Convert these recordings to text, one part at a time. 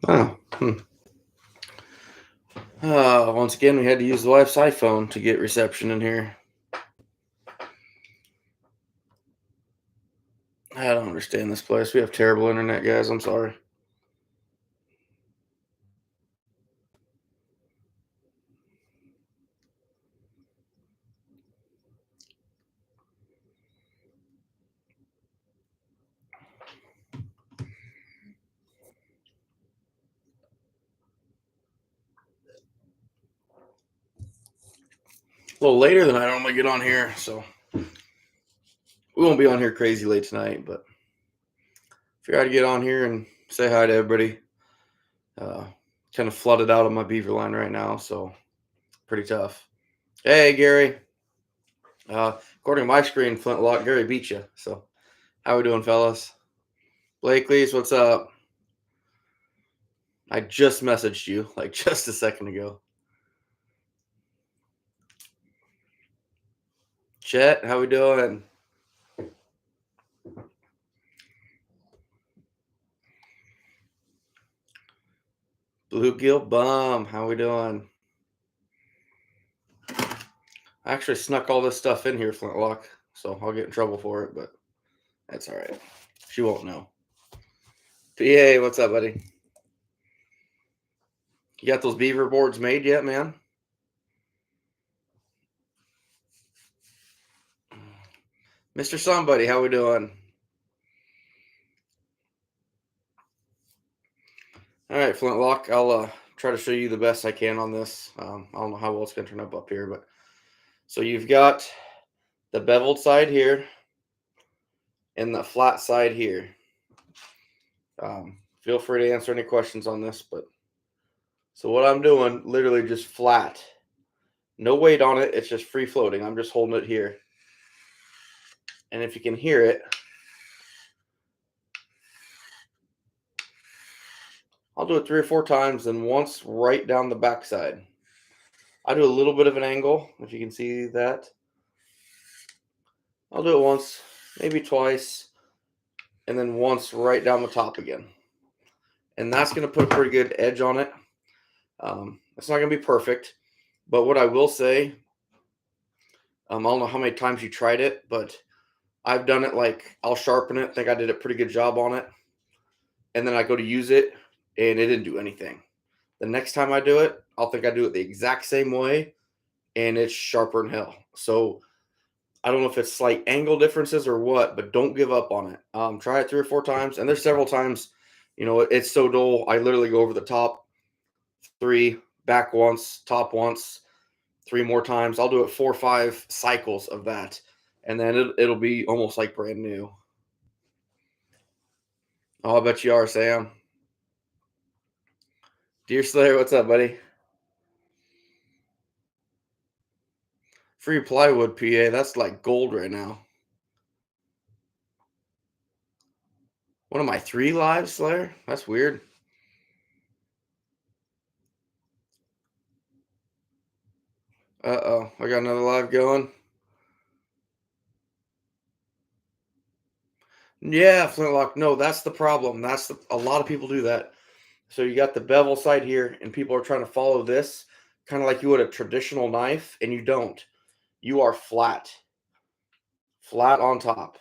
Oh, once again, we had to use the wife's iPhone to get reception in here. I don't understand this place. We have terrible internet, guys. I'm sorry. A little later than I normally get on here, so we won't be on here crazy late tonight. But figured I'd get on here and say hi to everybody. Uh, kind of flooded out on my beaver line right now, so pretty tough. Hey, Gary. According to my screen, Flintlock, Gary beat you. So how we doing, fellas? Blakely's, what's up? I just messaged you like just a second ago. Chet, how we doing? Bluegill Bum, how we doing? I actually snuck all this stuff in here, Flintlock, so I'll get in trouble for it, but that's all right. She won't know. PA, what's up, buddy? You got those beaver boards made yet, man? Mr. Somebody, how we doing? All right, Flintlock, I'll try to show you the best I can on this. I don't know how well it's going to turn up here, but so you've got the beveled side here and the flat side here. Feel free to answer any questions on this, but so what I'm doing, literally just flat. No weight on it. It's just free floating. I'm just holding it here. And if you can hear it, I'll do it 3 or 4 times and once right down the backside. I do a little bit of an angle, if you can see that. I'll do it once, maybe twice, and then once right down the top again. And that's going to put a pretty good edge on it. It's not going to be perfect, but what I will say, I don't know how many times you tried it, but I've done it like I'll sharpen it. I think I did a pretty good job on it. And then I go to use it, and it didn't do anything. The next time I do it, I'll think I do it the exact same way, and it's sharper than hell. So I don't know if it's slight angle differences or what, but don't give up on it. Try it 3 or 4 times, and there's several times, it's so dull. I literally go over the top 3, back once, top once, 3 more times. I'll do it 4 or 5 cycles of that, and then it'll be almost like brand new. Oh, I bet you are, Sam. Deer Slayer, what's up, buddy? Free plywood, PA. That's like gold right now. One of my 3 lives, Slayer? That's weird. Uh-oh. I got another live going. Yeah, Flintlock. No, that's the problem. A lot of people do that. So you got the bevel side here, and people are trying to follow this kind of like you would a traditional knife, and you don't. You are flat, flat on top.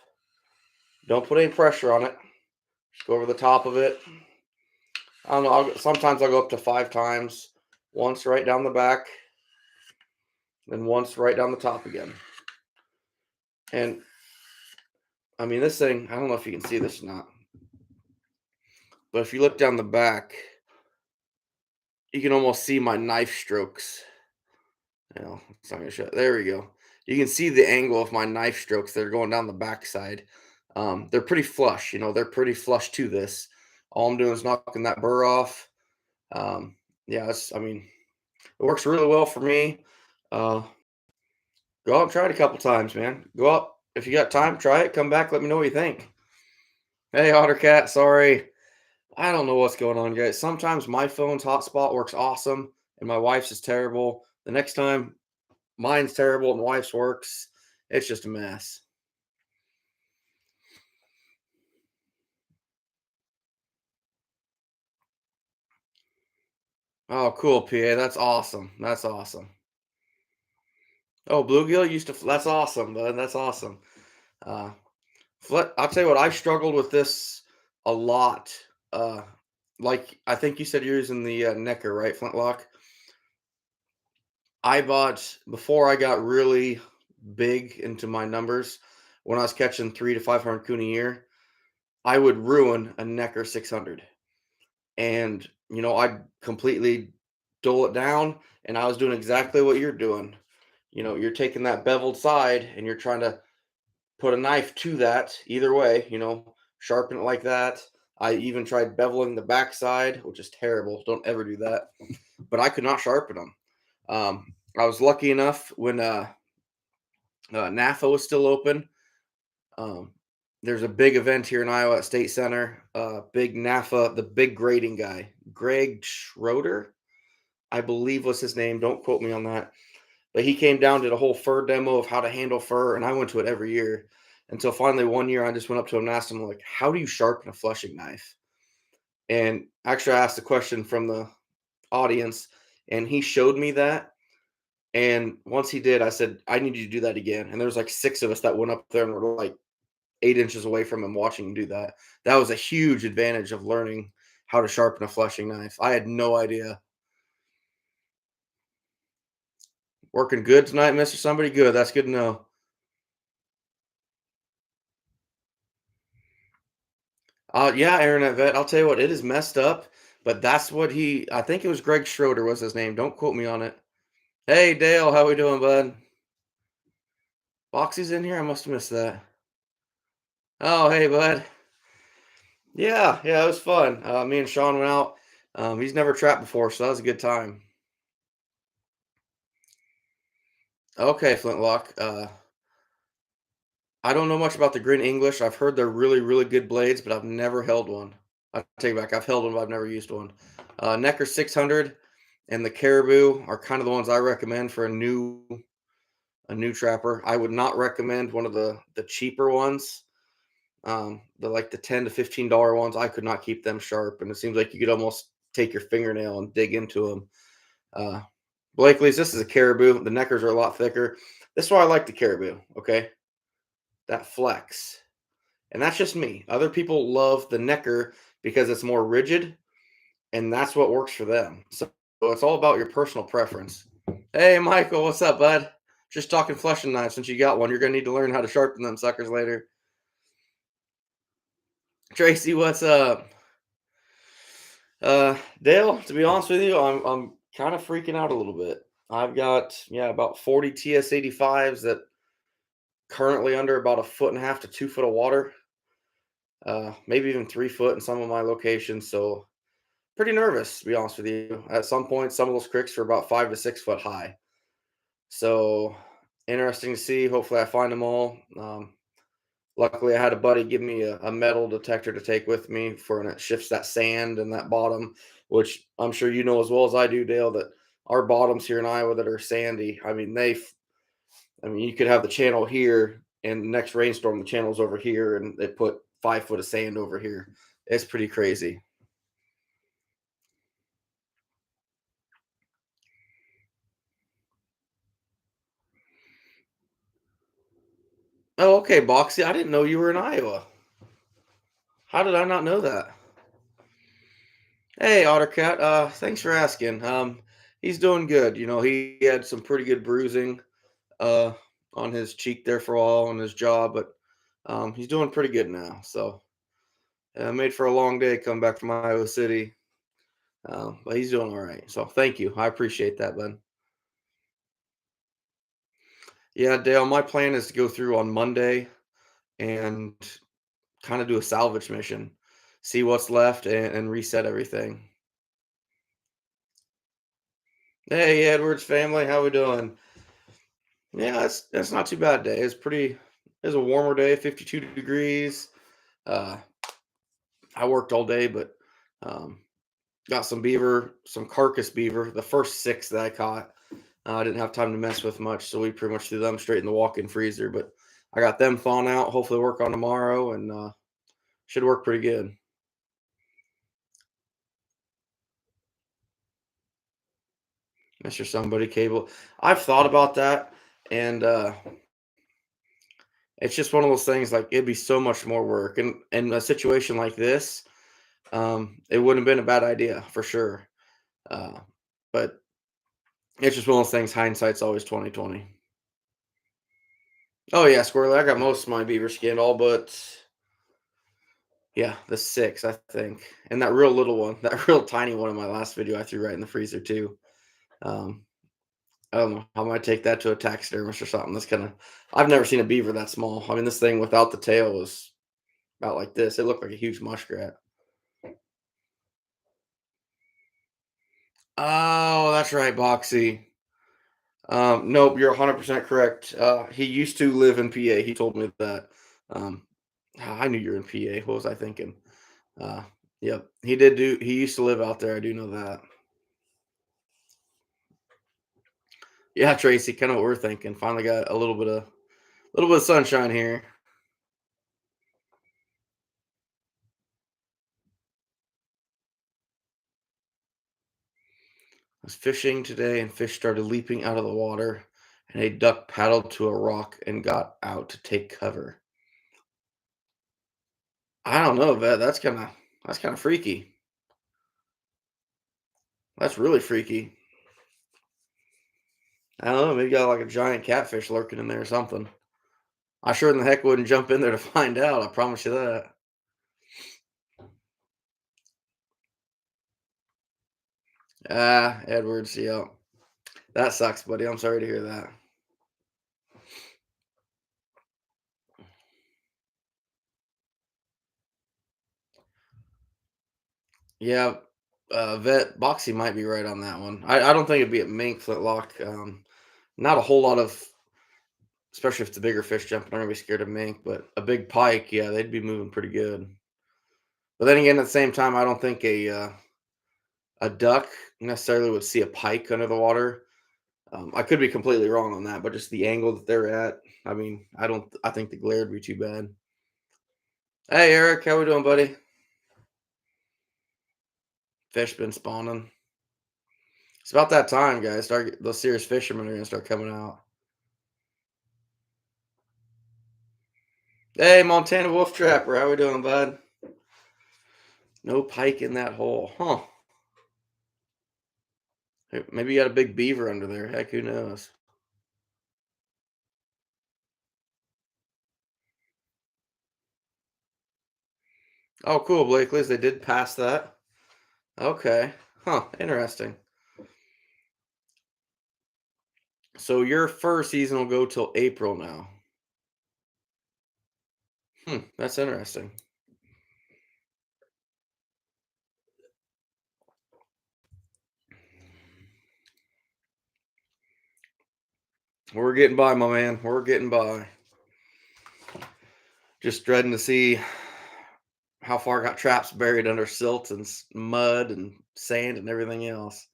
Don't put any pressure on it. Just go over the top of it. I don't know. Sometimes I'll go up to 5 times. Once right down the back, then once right down the top again. And I mean, this thing, I don't know if you can see this or not, but if you look down the back, you can almost see my knife strokes. It's not gonna show. There we go. You can see the angle of my knife strokes that are going down the backside. They're pretty flush. They're pretty flush to this. All I'm doing is knocking that burr off. Yeah, I mean, it works really well for me. Uh, Go out and try it a couple times, man. Go out if you got time. Try it. Come back. Let me know what you think. Hey, Ottercat. Sorry, I don't know what's going on, guys. Sometimes my phone's hotspot works awesome, and my wife's is terrible. The next time mine's terrible and wife's works. It's just a mess. Oh, cool, PA. That's awesome. That's awesome. Oh, bluegill used to. That's awesome, bud. That's awesome. Uh, I'll tell you what. I struggled with this a lot. Uh, like I think you said you're using the Necker, right, Flintlock? I bought before I got really big into my numbers. When I was catching 300 to 500 coon a year, I would ruin a Necker 600, and I'd completely dull it down, and I was doing exactly what you're doing. You're taking that beveled side and you're trying to put a knife to that either way, sharpen it like that. I even tried beveling the backside, which is terrible. Don't ever do that. But I could not sharpen them. I was lucky enough when NAFA was still open. Um, there's a big event here in Iowa at State Center. Big NAFA, the big grading guy, Greg Schroeder, I believe was his name. Don't quote me on that. But he came down, did a whole fur demo of how to handle fur, and I went to it every year until finally one year I just went up to him and asked him, like, how do you sharpen a flushing knife? And actually, I asked a question from the audience, and he showed me that. And once he did, I said, I need you to do that again. And there was like six of us that went up there and were like 8 inches away from him watching him do that. That was a huge advantage of learning how to sharpen a flushing knife. I had no idea. Working good tonight, Mr. Somebody? Good. That's good to know. Yeah, Internet Vet. I'll tell you what, it is messed up, but that's what I think it was Greg Schroeder was his name. Don't quote me on it. Hey, Dale, how we doing, bud? Foxy's in here? I must have missed that. Oh, hey, bud. Yeah, it was fun. Me and Sean went out. He's never trapped before, so that was a good time. Okay, Flintlock. I don't know much about the Grin English. I've heard they're really, really good blades, but I've never held one. I take it back. I've held one, but I've never used one. Necker 600 and the Caribou are kind of the ones I recommend for a new trapper. I would not recommend one of the cheaper ones. The like the $10 to $15 ones. I could not keep them sharp, and it seems like you could almost take your fingernail and dig into them. Uh, Blakely's. This is a Caribou. The Neckers are a lot thicker. This is why I like the Caribou. Okay, that flex. And that's just me. Other people love the Necker because it's more rigid, and that's what works for them. So it's all about your personal preference. Hey, Michael, what's up, bud? Just talking fleshing knives. Since you got one, you're gonna need to learn how to sharpen them suckers later. Tracy, what's up? Dale, to be honest with you, I'm kind of freaking out a little bit. I've got about 40 TS 85s that currently under about a foot and a half to 2 foot of water. Maybe even 3 foot in some of my locations. So pretty nervous, to be honest with you. At some point, some of those creeks are about 5 to 6 foot high. So interesting to see. Hopefully, I find them all. Luckily, I had a buddy give me a metal detector to take with me for when it shifts that sand and that bottom, which I'm sure you know as well as I do, Dale, that our bottoms here in Iowa that are sandy. I mean, you could have the channel here, and the next rainstorm, the channel's over here, and they put 5 foot of sand over here. It's pretty crazy. Oh, okay, Boxy. I didn't know you were in Iowa. How did I not know that? Hey, Ottercat. Thanks for asking. He's doing good. He had some pretty good bruising uh on his cheek there for a while on his jaw, but he's doing pretty good now. So made for a long day coming back from Iowa City. But he's doing all right. So thank you. I appreciate that, bud. Yeah, Dale, my plan is to go through on Monday and kind of do a salvage mission, see what's left and reset everything. Hey, Edwards family, how we doing? Yeah, that's not too bad day. It's a warmer day, 52 degrees. Uh, I worked all day, but um, got some beaver, some carcass beaver. The first six that I caught, I didn't have time to mess with much, so we pretty much threw them straight in the walk-in freezer. But I got them thawing out. Hopefully, work on tomorrow, and should work pretty good. Mr. Somebody Cable. I've thought about that, and it's just one of those things. Like it'd be so much more work, and in a situation like this, it wouldn't have been a bad idea for sure. Uh, but it's just one of those things. Hindsight's always 2020. Oh yeah, squirrely. I got most of my beaver skinned, all but yeah, the six, I think, and that real little one, that real tiny one in my last video, I threw right in the freezer too. Um, I don't know. I might take that to a taxidermist or something. That's kind of. I've never seen a beaver that small. I mean, this thing without the tail was about like this. It looked like a huge muskrat. Oh, that's right, Boxy. Nope, you're 100% correct. He used to live in PA. He told me that. Um, I knew you were in PA. What was I thinking? Uh, yep, he did do. He used to live out there. I do know that. Yeah, Tracy, kind of what we're thinking. Finally got a little bit of sunshine here. I was fishing today, and fish started leaping out of the water, and a duck paddled to a rock and got out to take cover. I don't know, Vet. That's kind of freaky. That's really freaky. I don't know. Maybe got like a giant catfish lurking in there or something. I sure in the heck wouldn't jump in there to find out. I promise you that. Ah, Edwards. Yeah, that sucks, buddy. I'm sorry to hear that. Yeah, Vet Boxy might be right on that one. I don't think it'd be a mink flintlock. Not a whole lot of, especially if it's a bigger fish jumping. I'm gonna be scared of mink, but a big pike, yeah, they'd be moving pretty good. But then again, at the same time, I don't think a duck necessarily would see a pike under the water. I could be completely wrong on that, but just the angle that they're at, I mean, I don't. I think the glare would be too bad. Hey, Eric, how we doing, buddy? Fish been spawning. It's about that time, guys. Start those serious fishermen are gonna start coming out. Hey, Montana Wolf Trapper, how we doing, bud? No pike in that hole, huh? Hey, maybe you got a big beaver under there. Heck, who knows? Oh, cool, Blake. At least they did pass that. Okay. Huh. Interesting. So your fur season will go till April now. That's interesting. We're getting by, my man. We're getting by. Just dreading to see how far got traps buried under silt and mud and sand and everything else.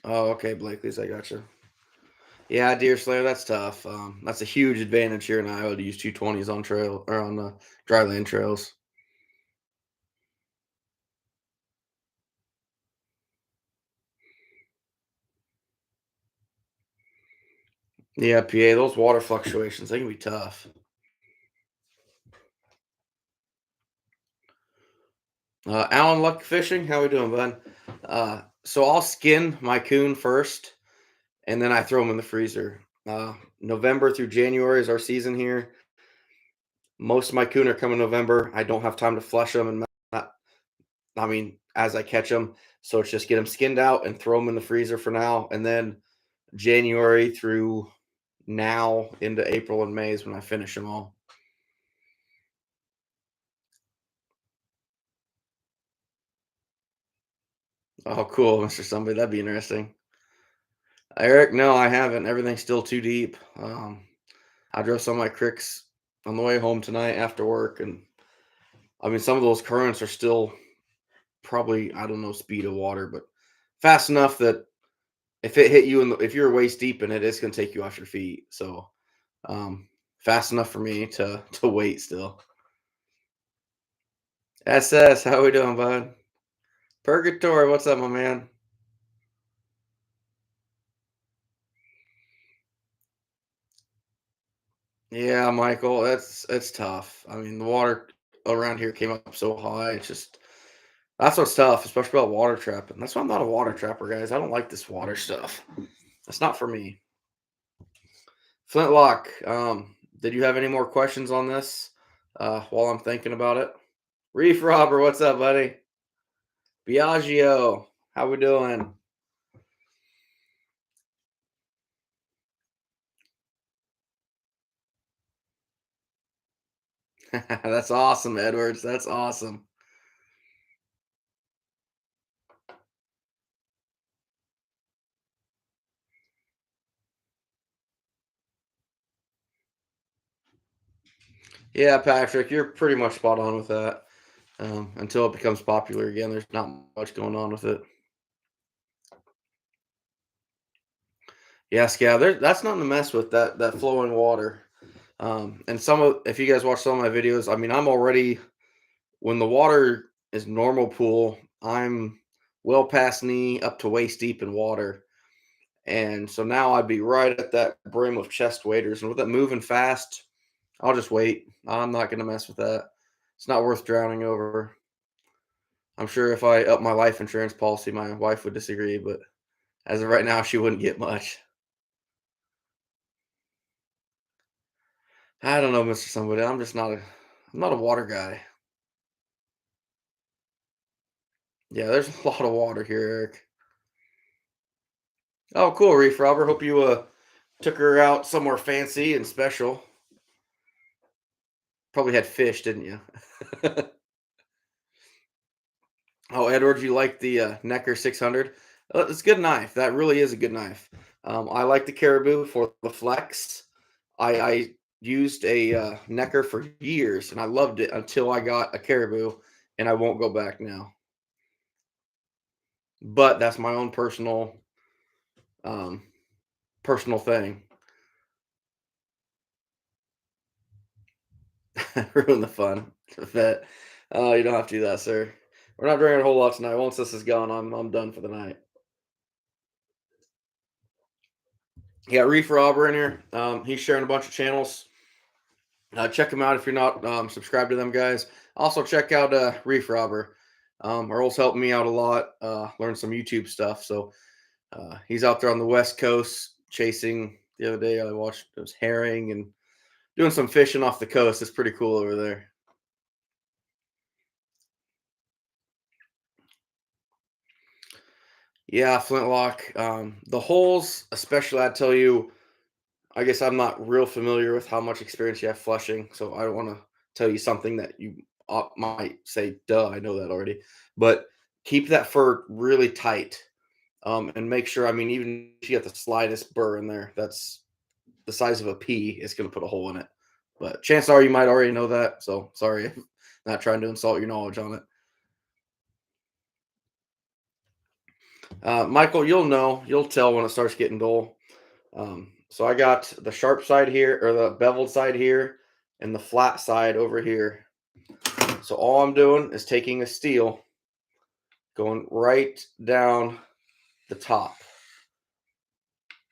Oh, okay, Blake. At least I got you. Yeah, Deer Slayer, that's tough. That's a huge advantage here in Iowa to use 220s on trail or on dry land trails. Yeah, PA, those water fluctuations, they can be tough. Alan Luck Fishing, how we doing, bud? So I'll skin my coon first, and then I throw them in the freezer. November through January is our season here. Most of my coon are coming November. I don't have time to flush them, and I mean, as I catch them, so it's just get them skinned out and throw them in the freezer for now, and then January through now into April and May is when I finish them all. Oh, cool, Mr. Somebody. That'd be interesting. Eric, no, I haven't. Everything's still too deep. I drove some of my cricks on the way home tonight after work, and I mean, some of those currents are still probably, I don't know, speed of water, but fast enough that if it hit you if you're waist deep in it, it's gonna take you off your feet. So, um, fast enough for me to wait still. SS, how we doing, bud? Purgatory, what's up, my man? Yeah, Michael, that's tough. I mean, the water around here came up so high. It's just that's what's tough, especially about water trapping. That's why I'm not a water trapper, guys. I don't like this water stuff. That's not for me. Flintlock, did you have any more questions on this while I'm thinking about it? Reef Robber, what's up, buddy? Biagio, how we doing? That's awesome, Edwards. That's awesome. Yeah, Patrick, you're pretty much spot on with that. Until it becomes popular again, there's not much going on with it. Yes, yeah, that's nothing to mess with that flowing water. And some of if you guys watch some of my videos, I mean, I'm already when the water is normal pool, I'm well past knee up to waist deep in water. And so now I'd be right at that brim of chest waders. And with it moving fast, I'll just wait. I'm not going to mess with that. It's not worth drowning over. I'm sure if I up my life insurance policy, my wife would disagree, but as of right now, she wouldn't get much. I don't know, Mr. Somebody. I'm not a water guy. Yeah, there's a lot of water here, Eric. Oh, cool, Reef Robber. Hope you took her out somewhere fancy and special. Probably had fish, didn't you? Oh, Edward, you like the Necker 600? It's a good knife. That really is a good knife. I like the Caribou for the flex. I used a Necker for years, and I loved it until I got a Caribou, and I won't go back now. But that's my own um, personal thing. Ruin the fun. Bet. Oh, you don't have to do that, sir. We're not drinking a whole lot tonight. Once this is gone, I'm done for the night. Yeah, Reef Robber in here. He's sharing a bunch of channels. Check them out if you're not subscribed to them, guys. Also, check out Reef Robber. Earl's helping me out a lot. Learn some YouTube stuff. So he's out there on the West Coast chasing. The other day, I watched it was herring and doing some fishing off the coast. It's pretty cool over there. Yeah, Flintlock. The holes, especially, I tell you, I guess I'm not real familiar with how much experience you have flushing, so I don't want to tell you something that you might say, "Duh, I know that already." But keep that fur really tight, and make sure. I mean, even if you get the slightest burr in there, that's the size of a pea, it's going to put a hole in it. But chances are you might already know that. So sorry, not trying to insult your knowledge on it. Michael, you'll know, you'll tell when it starts getting dull. So I got the sharp side here, or the beveled side here, and the flat side over here. So all I'm doing is taking a steel, going right down the top,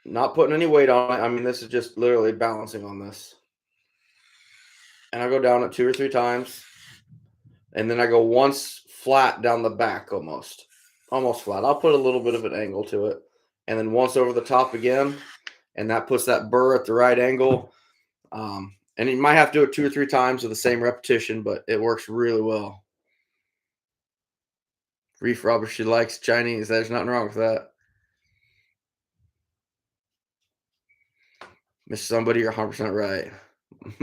not putting any weight on it. I mean, this is just literally balancing on this. And I go down it 2 or 3 times, and then I go once flat down the back, almost flat. I'll put a little bit of an angle to it, and then once over the top again, and that puts that burr at the right angle. And you might have to do it 2 or 3 times with the same repetition, but it works really well. Reef Robber, she likes Chinese. There's nothing wrong with that. Miss Somebody, you're 100% right.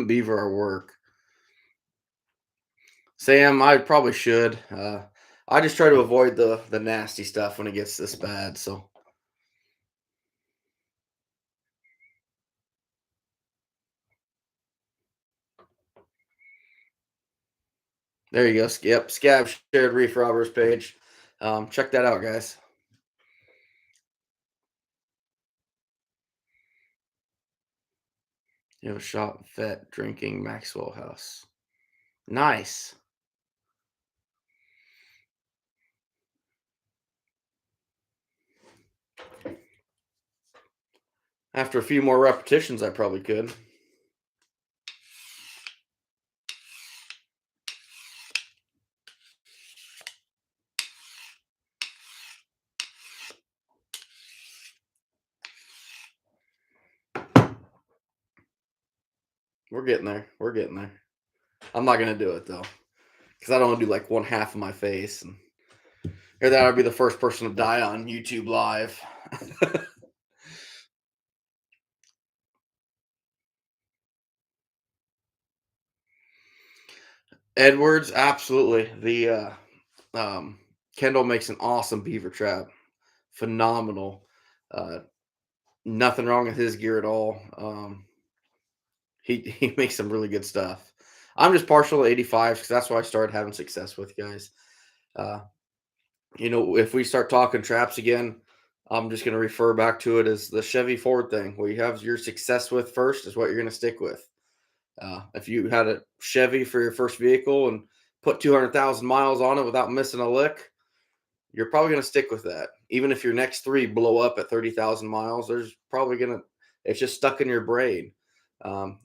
Beaver are work. Sam, I probably should. I just try to avoid the nasty stuff when it gets this bad. So there you go. Yep, Scab shared Reef Robbers page. Check that out, guys. You have a shop vet drinking Maxwell House. Nice. After a few more repetitions, I probably could. We're getting there. We're getting there. I'm not gonna do it though, because I don't want to do like one half of my face, and or that I'd be the first person to die on YouTube Live. Edwards, absolutely. The Kendall makes an awesome beaver trap. Phenomenal. Uh, Nothing wrong with his gear at all. He makes some really good stuff. I'm just partial to 85s because that's why I started having success with guys. Uh, if we start talking traps again, I'm just going to refer back to it as the Chevy Ford thing. Where you have your success with first is what you're going to stick with. If you had a Chevy for your first vehicle and put 200,000 miles on it without missing a lick, you're probably going to stick with that. Even if your next three blow up at 30,000 miles, there's probably going to, it's just stuck in your brain.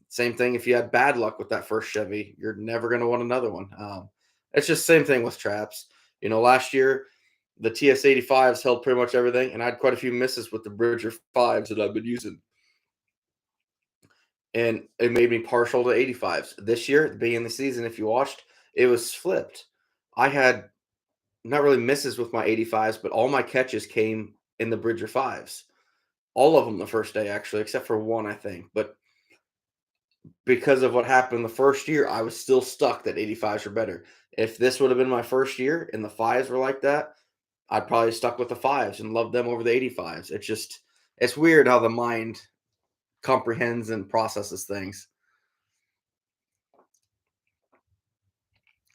Same thing if you had bad luck with that first Chevy, you're never going to want another one. It's just same thing with traps. Last year, the TS 85s held pretty much everything, and I had quite a few misses with the Bridger 5s that I've been using. And it made me partial to 85s. This year, at the beginning of the season, if you watched, it was flipped. I had not really misses with my 85s, but all my catches came in the Bridger 5s. All of them the first day, actually, except for one, I think. But because of what happened the first year, I was still stuck that 85s were better. If this would have been my first year and the 5s were like that, I'd probably stuck with the 5s and loved them over the 85s. It's weird how the mind comprehends and processes things.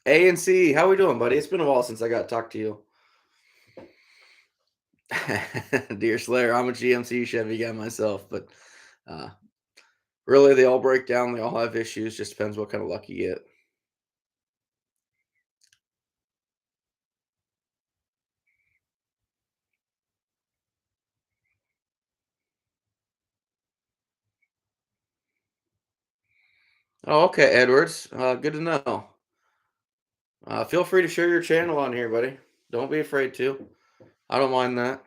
A and C, how we doing, buddy? It's been a while since I got to talk to you. Deer Slayer, I'm a GMC Chevy guy myself, but uh, really they all break down. They all have issues. Just depends what kind of luck you get. Oh, okay, Edwards. Good to know. Feel free to share your channel on here, buddy. Don't be afraid to. I don't mind that.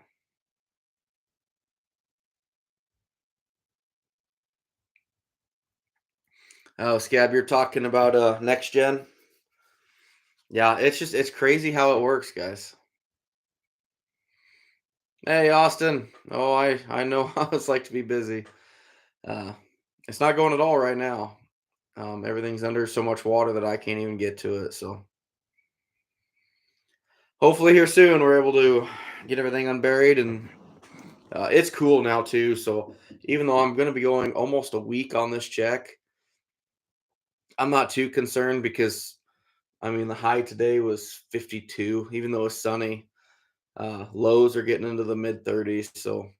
Oh, Scab, you're talking about next gen. Yeah, it's crazy how it works, guys. Hey, Austin. Oh, I know how it's like to be busy. Uh, it's not going at all right now. Everything's under so much water that I can't even get to it. So hopefully here soon we're able to get everything unburied, and it's cool now too. So even though I'm going to be going almost a week on this check, I'm not too concerned because I mean the high today was 52, even though it's sunny. Lows are getting into the mid 30s, so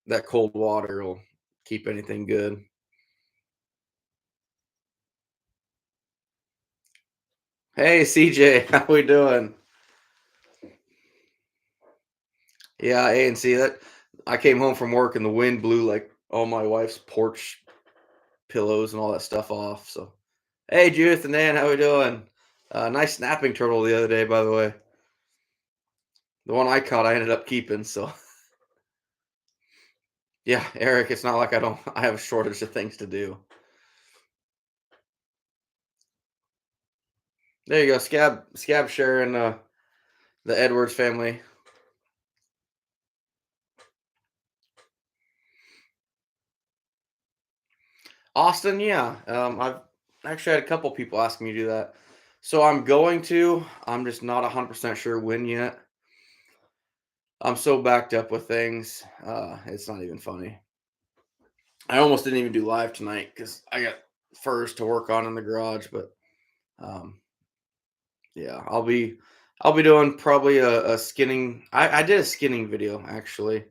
that cold water will keep anything good. Hey CJ, how we doing? Yeah, A and C. That I came home from work and the wind blew like all my wife's porch pillows and all that stuff off. So, hey Judith and Dan, how we doing? Nice snapping turtle the other day, by the way. The one I caught, I ended up keeping. So, yeah, Eric, it's not like I don't. I have a shortage of things to do. There you go, Scab sharing the Edwards family. Austin, yeah. I've actually had a couple people asking me to do that. So I'm going to. I'm just not 100% sure when yet. I'm so backed up with things. It's not even funny. I almost didn't even do live tonight because I got furs to work on in the garage. But um, yeah, I'll be doing probably a skinning. I did a skinning video actually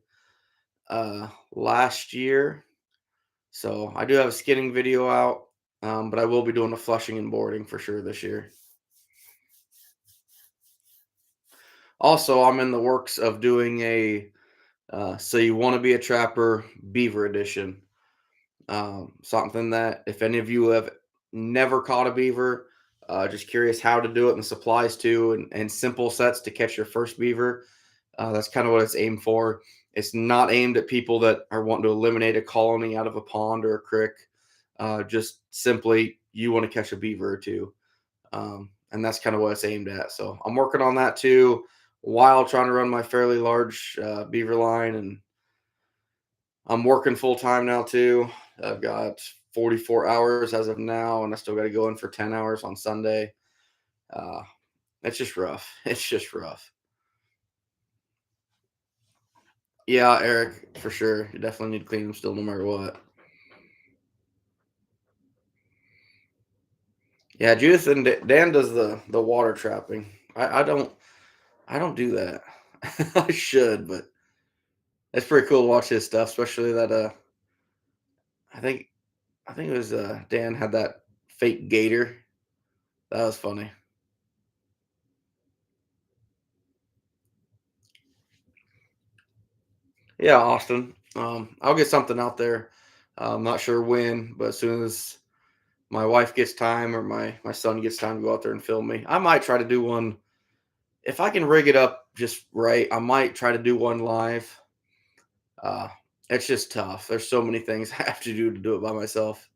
last year, so I do have a skinning video out. But I will be doing a flushing and boarding for sure this year. Also, I'm in the works of doing a so you want to be a trapper beaver edition. Something that if any of you have never caught a beaver, just curious how to do it and the supplies too, and simple sets to catch your first beaver. That's kind of what it's aimed for. It's not aimed at people that are wanting to eliminate a colony out of a pond or a creek. Just simply, you want to catch a beaver or two. And that's kind of what it's aimed at. So I'm working on that too while trying to run my fairly large beaver line. And I'm working full time now too. I've got 44 hours as of now, and I still got to go in for 10 hours on Sunday. Uh, it's just rough. It's just rough. Yeah, Eric, for sure. You definitely need to clean them still, no matter what. Yeah, Judith and Dan does the water trapping. I don't do that. I should, but it's pretty cool to watch his stuff, especially that I think I think it was Dan had that fake gator. That was funny. Yeah, Austin. I'll get something out there. I'm not sure when, but as soon as my wife gets time or my son gets time to go out there and film me, I might try to do one. If I can rig it up just right, I might try to do one live. Uh, it's just tough. There's so many things I have to do it by myself.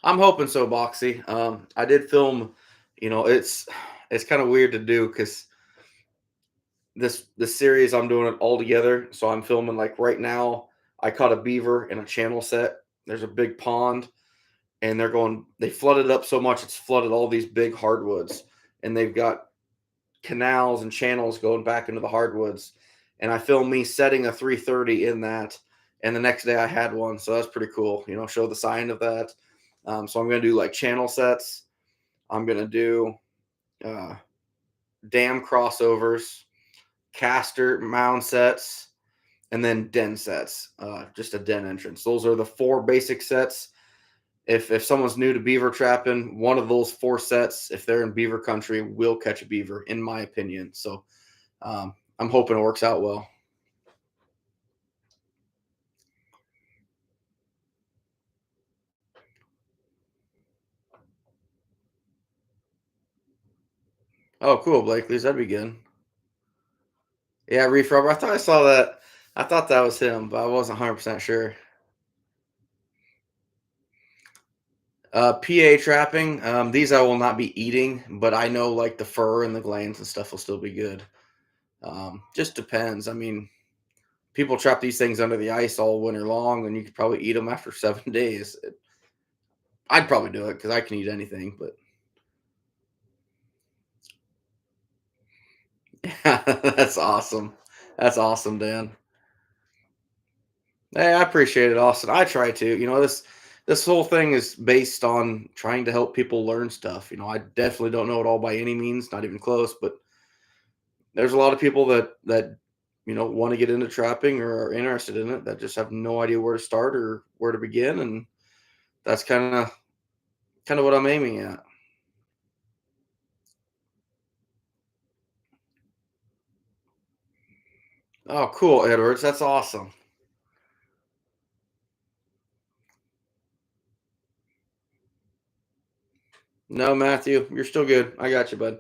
I'm hoping so, Boxy. I did film. It's kind of weird to do because this series I'm doing it all together. So I'm filming like right now. I caught a beaver in a channel set. There's a big pond, and they flooded up so much it's flooded all these big hardwoods, and they've got canals and channels going back into the hardwoods. And I filmed me setting a 330 in that, and the next day I had one, so that's pretty cool. Show the sign of that. So I'm gonna do like channel sets. I'm gonna do uh, dam crossovers, caster mound sets, and then den sets. Just a den entrance. Those are the four basic sets. If someone's new to beaver trapping, one of those four sets, if they're in beaver country, will catch a beaver, in my opinion. So I'm hoping it works out well. Oh, cool, Blakely's. That'd be good. Yeah, Reef Rubber. I thought I saw that. I thought that was him, but I wasn't 100% sure. PA trapping. These I will not be eating, but I know like the fur and the glands and stuff will still be good. Just depends. I mean, people trap these things under the ice all winter long, and you could probably eat them after 7 days. I'd probably do it because I can eat anything. But yeah, that's awesome. That's awesome, Dan. Hey, I appreciate it, Austin. I try to. This whole thing is based on trying to help people learn stuff. I definitely don't know it all by any means, not even close. But there's a lot of people that want to get into trapping or are interested in it that just have no idea where to start or where to begin, and that's kind of what I'm aiming at. Oh, cool, Edwards. That's awesome. No, Matthew, you're still good. I got you, bud.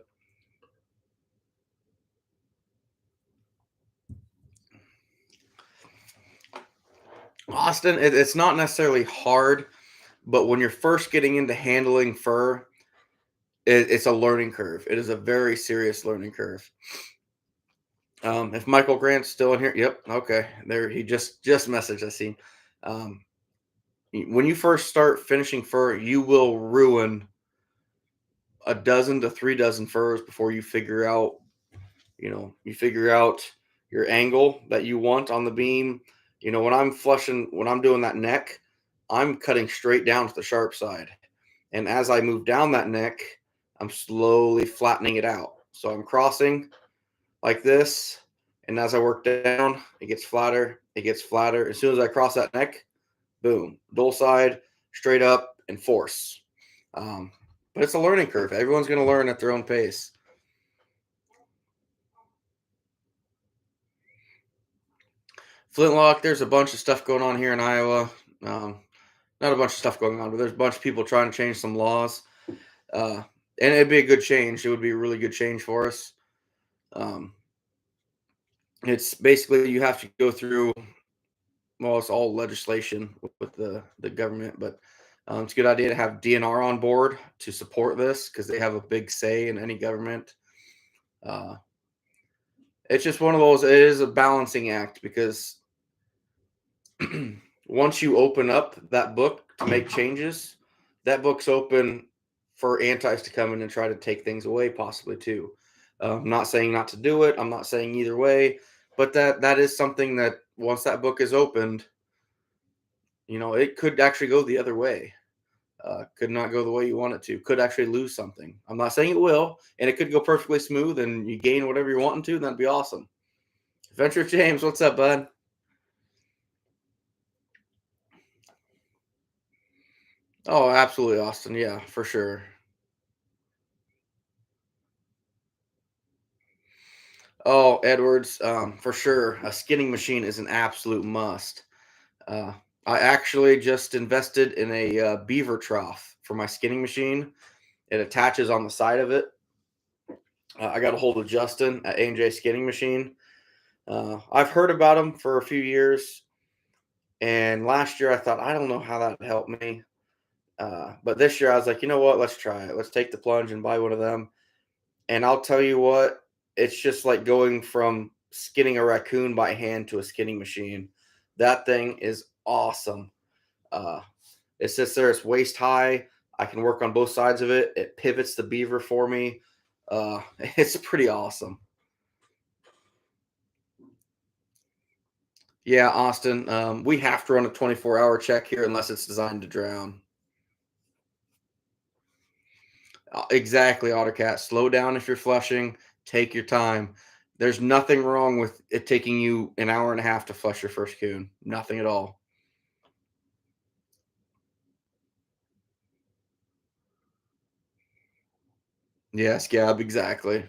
Austin, it's not necessarily hard, but when you're first getting into handling fur, it's a learning curve. It is a very serious learning curve. If Michael Grant's still in here, yep, okay. There, he just messaged. I see. Um, when you first start finishing fur, you will ruin a dozen to 3 dozen furs before you figure out your angle that you want on the beam. When I'm doing that neck, I'm cutting straight down to the sharp side. And as I move down that neck, I'm slowly flattening it out. So I'm crossing like this. And as I work down, it gets flatter. It gets flatter. As soon as I cross that neck, boom, dull side, straight up, and force. Um, but it's a learning curve. Everyone's going to learn at their own pace. Flintlock, there's a bunch of stuff going on here in Iowa. Um, Not a bunch of stuff going on, but there's a bunch of people trying to change some laws. Uh, and it'd be a good change. It would be a really good change for us. Um, it's basically you have to go through, well, it's all legislation with the government, but it's a good idea to have DNR on board to support this because they have a big say in any government. Uh, it's just one of those. It is a balancing act because once you open up that book to make changes, that book's open for antis to come in and try to take things away, possibly too. I'm not saying not to do it. I'm not saying either way, but that is something that once that book is opened, it could actually go the other way. Could not go the way you want it to. Could actually lose something. I'm not saying it will, and it could go perfectly smooth, and you gain whatever you're wanting to. And that'd be awesome. Adventure James, what's up, bud? Oh, absolutely, Austin. Yeah, for sure. Oh, Edwards, for sure. A skinning machine is an absolute must. Uh, I actually just invested in a beaver trough for my skinning machine. It attaches on the side of it. I got a hold of Justin at A&J Skinning Machine. I've heard about him for a few years, and last year I thought I don't know how that would help me. But this year I was like, you know what? Let's try it. Let's take the plunge and buy one of them. And I'll tell you what, it's just like going from skinning a raccoon by hand to a skinning machine. That thing is awesome. Uh, it sits there, it's waist high. I can work on both sides of it. It pivots the beaver for me. It's pretty awesome. Yeah, Austin, we have to run a 24-hour check here unless it's designed to drown. Exactly, AutoCat. Slow down if you're flushing. Take your time. There's nothing wrong with it taking you an hour and a half to flush your first coon. Nothing at all. Yes, Gab, exactly.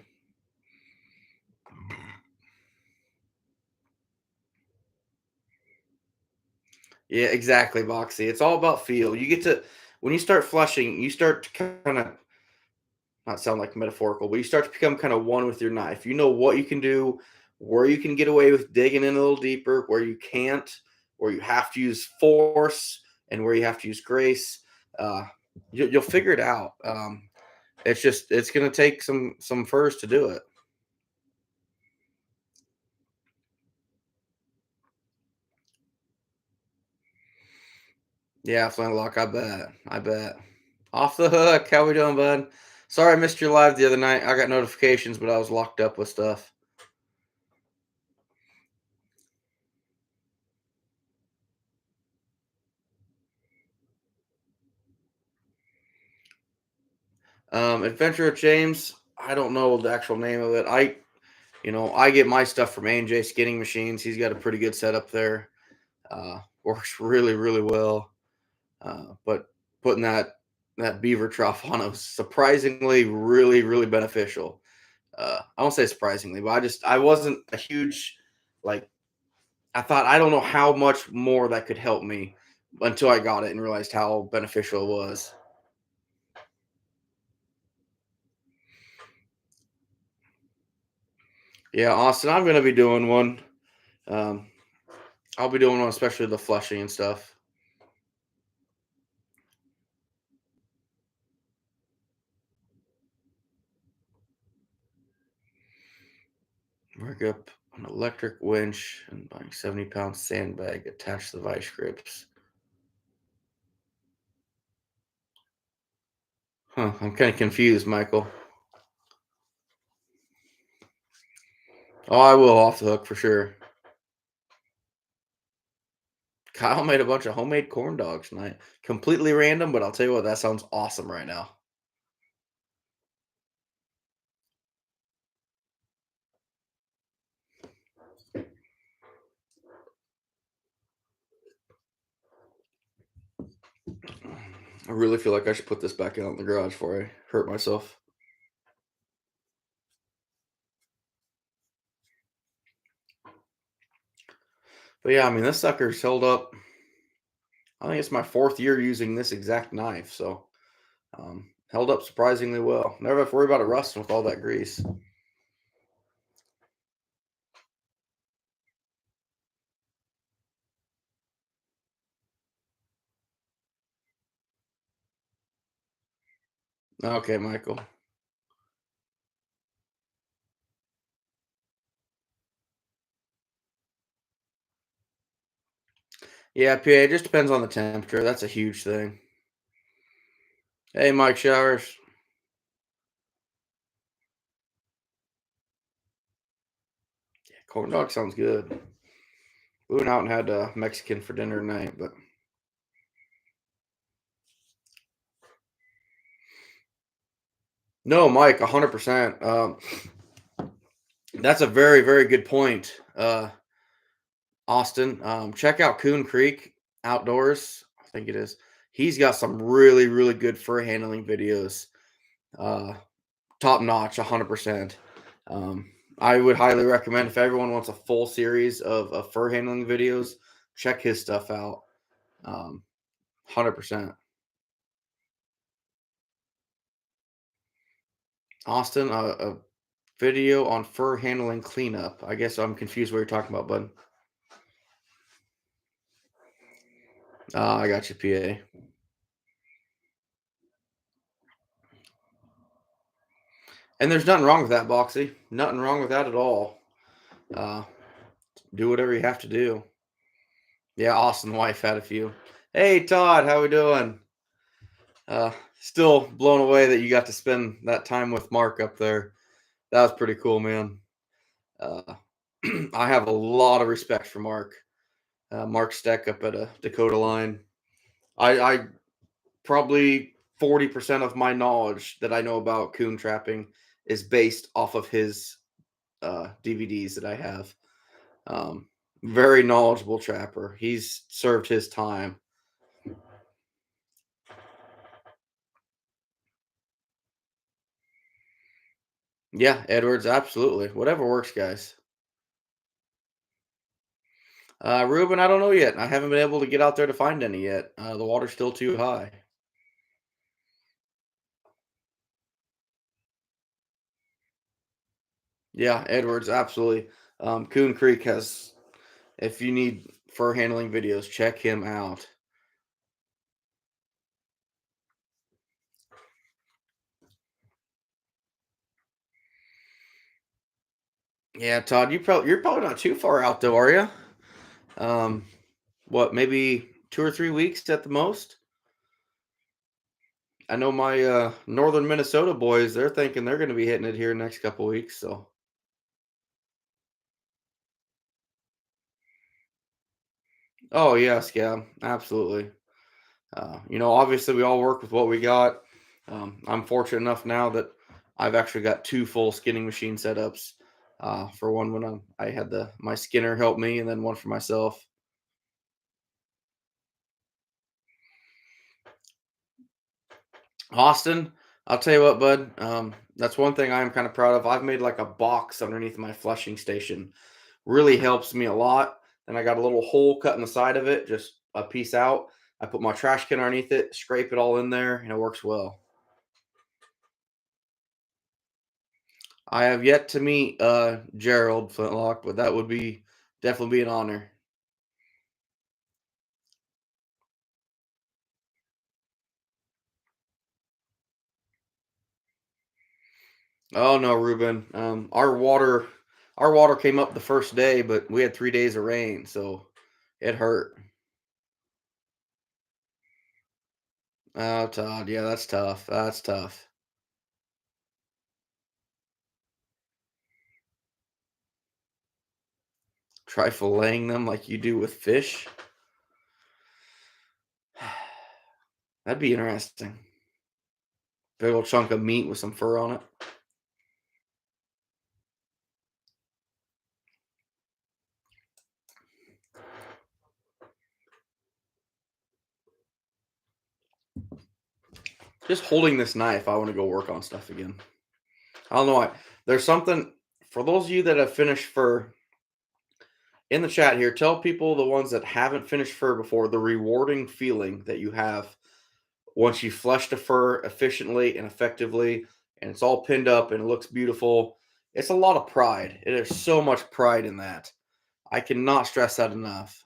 Yeah, exactly, Boxy. It's all about feel. You get to when you start flushing, you start to kind of not sound like metaphorical, but you start to become kind of one with your knife. You know what you can do, where you can get away with digging in a little deeper, where you can't, where you have to use force, and where you have to use grace. Uh, you'll figure it out. It's going to take some furs to do it. Yeah, flintlock. I bet. I bet. Off the hook. How we doing, bud? Sorry I missed your live the other night. I got notifications, but I was locked up with stuff. Adventure of James. I don't know the actual name of it. I get my stuff from A&J Skinning Machines. He's got a pretty good setup there. Works really, really well. But putting that beaver trough on it was surprisingly really, really beneficial. I won't say surprisingly, but I wasn't a huge like I thought I don't know how much more that could help me until I got it and realized how beneficial it was. Yeah, Austin, I'm gonna be doing one. Um, I'll be doing one, especially the flushing and stuff. Work up an electric winch and buying 70-pound sandbag attached to the vice grips. Huh, I'm kind of confused, Michael. Oh, I will off the hook for sure. Kyle made a bunch of homemade corn dogs tonight. Completely random, but I'll tell you what, that sounds awesome right now. I really feel like I should put this back out in the garage before I hurt myself. But yeah, I mean, this sucker's held up. I think it's my fourth year using this exact knife, so held up surprisingly well. Never have to worry about it rusting with all that grease. Okay, Michael. Yeah, PA, it just depends on the temperature. That's a huge thing. Hey, Mike Showers. Corn dog sounds good. We went out and had Mexican for dinner tonight, but no, Mike, 100%. That's a very, very good point, Austin. Check out Coon Creek Outdoors. I think it is. He's got some really, really good fur handling videos. Uh, Top notch, 100%. I would highly recommend if everyone wants a full series of fur handling videos, check his stuff out. 100%. Austin, a video on fur handling cleanup. I guess I'm confused what you're talking about, bud. I got you, PA. And there's nothing wrong with that, Boxy. Nothing wrong with that at all. Uh, do whatever you have to do. Yeah, Austin wife had a few. Hey, Todd, how we doing? Still blown away that you got to spend that time with Mark up there. That was pretty cool, man. Uh, I have a lot of respect for Mark. Mark Steck up at a Dakota Line. I probably 40% of my knowledge that I know about coon trapping is based off of his DVDs that I have. Um, Very knowledgeable trapper. He's served his time. Yeah, Edwards, absolutely. Whatever works, guys. Ruben, I don't know yet. I haven't been able to get out there to find any yet. The water's still too high. Yeah, Edwards, absolutely. Coon Creek has, if you need fur handling videos, check him out. Yeah, Todd, you're probably not too far out though, are you? Um, what, maybe 2 or 3 weeks at the most? I know my northern Minnesota boys, they're thinking they're gonna be hitting it here next couple weeks, so oh yes, yeah, absolutely. Obviously we all work with what we got. I'm fortunate enough now that I've actually got two full skinning machine setups. For one when I had my skinner help me, and then one for myself. Austin, I'll tell you what, bud. That's one thing I'm kind of proud of. I've made like a box underneath my flushing station. Really helps me a lot. And I got a little hole cut in the side of it, just a piece out. I put my trash can underneath it, scrape it all in there, and it works well. I have yet to meet Gerald Flintlock, but that would be definitely be an honor. Oh no, Ruben. Our water came up the first day, but we had 3 days of rain, so it hurt. Oh, Todd, yeah, that's tough. That's tough. Try filleting them like you do with fish. That'd be interesting. Big old chunk of meat with some fur on it. Just holding this knife, I want to go work on stuff again. I don't know why. There's something for those of you that have finished fur. In the chat here, tell people, the ones that haven't finished fur before, the rewarding feeling that you have once you flush the fur efficiently and effectively, and it's all pinned up and it looks beautiful. It's a lot of pride. It is so much pride in that. I cannot stress that enough.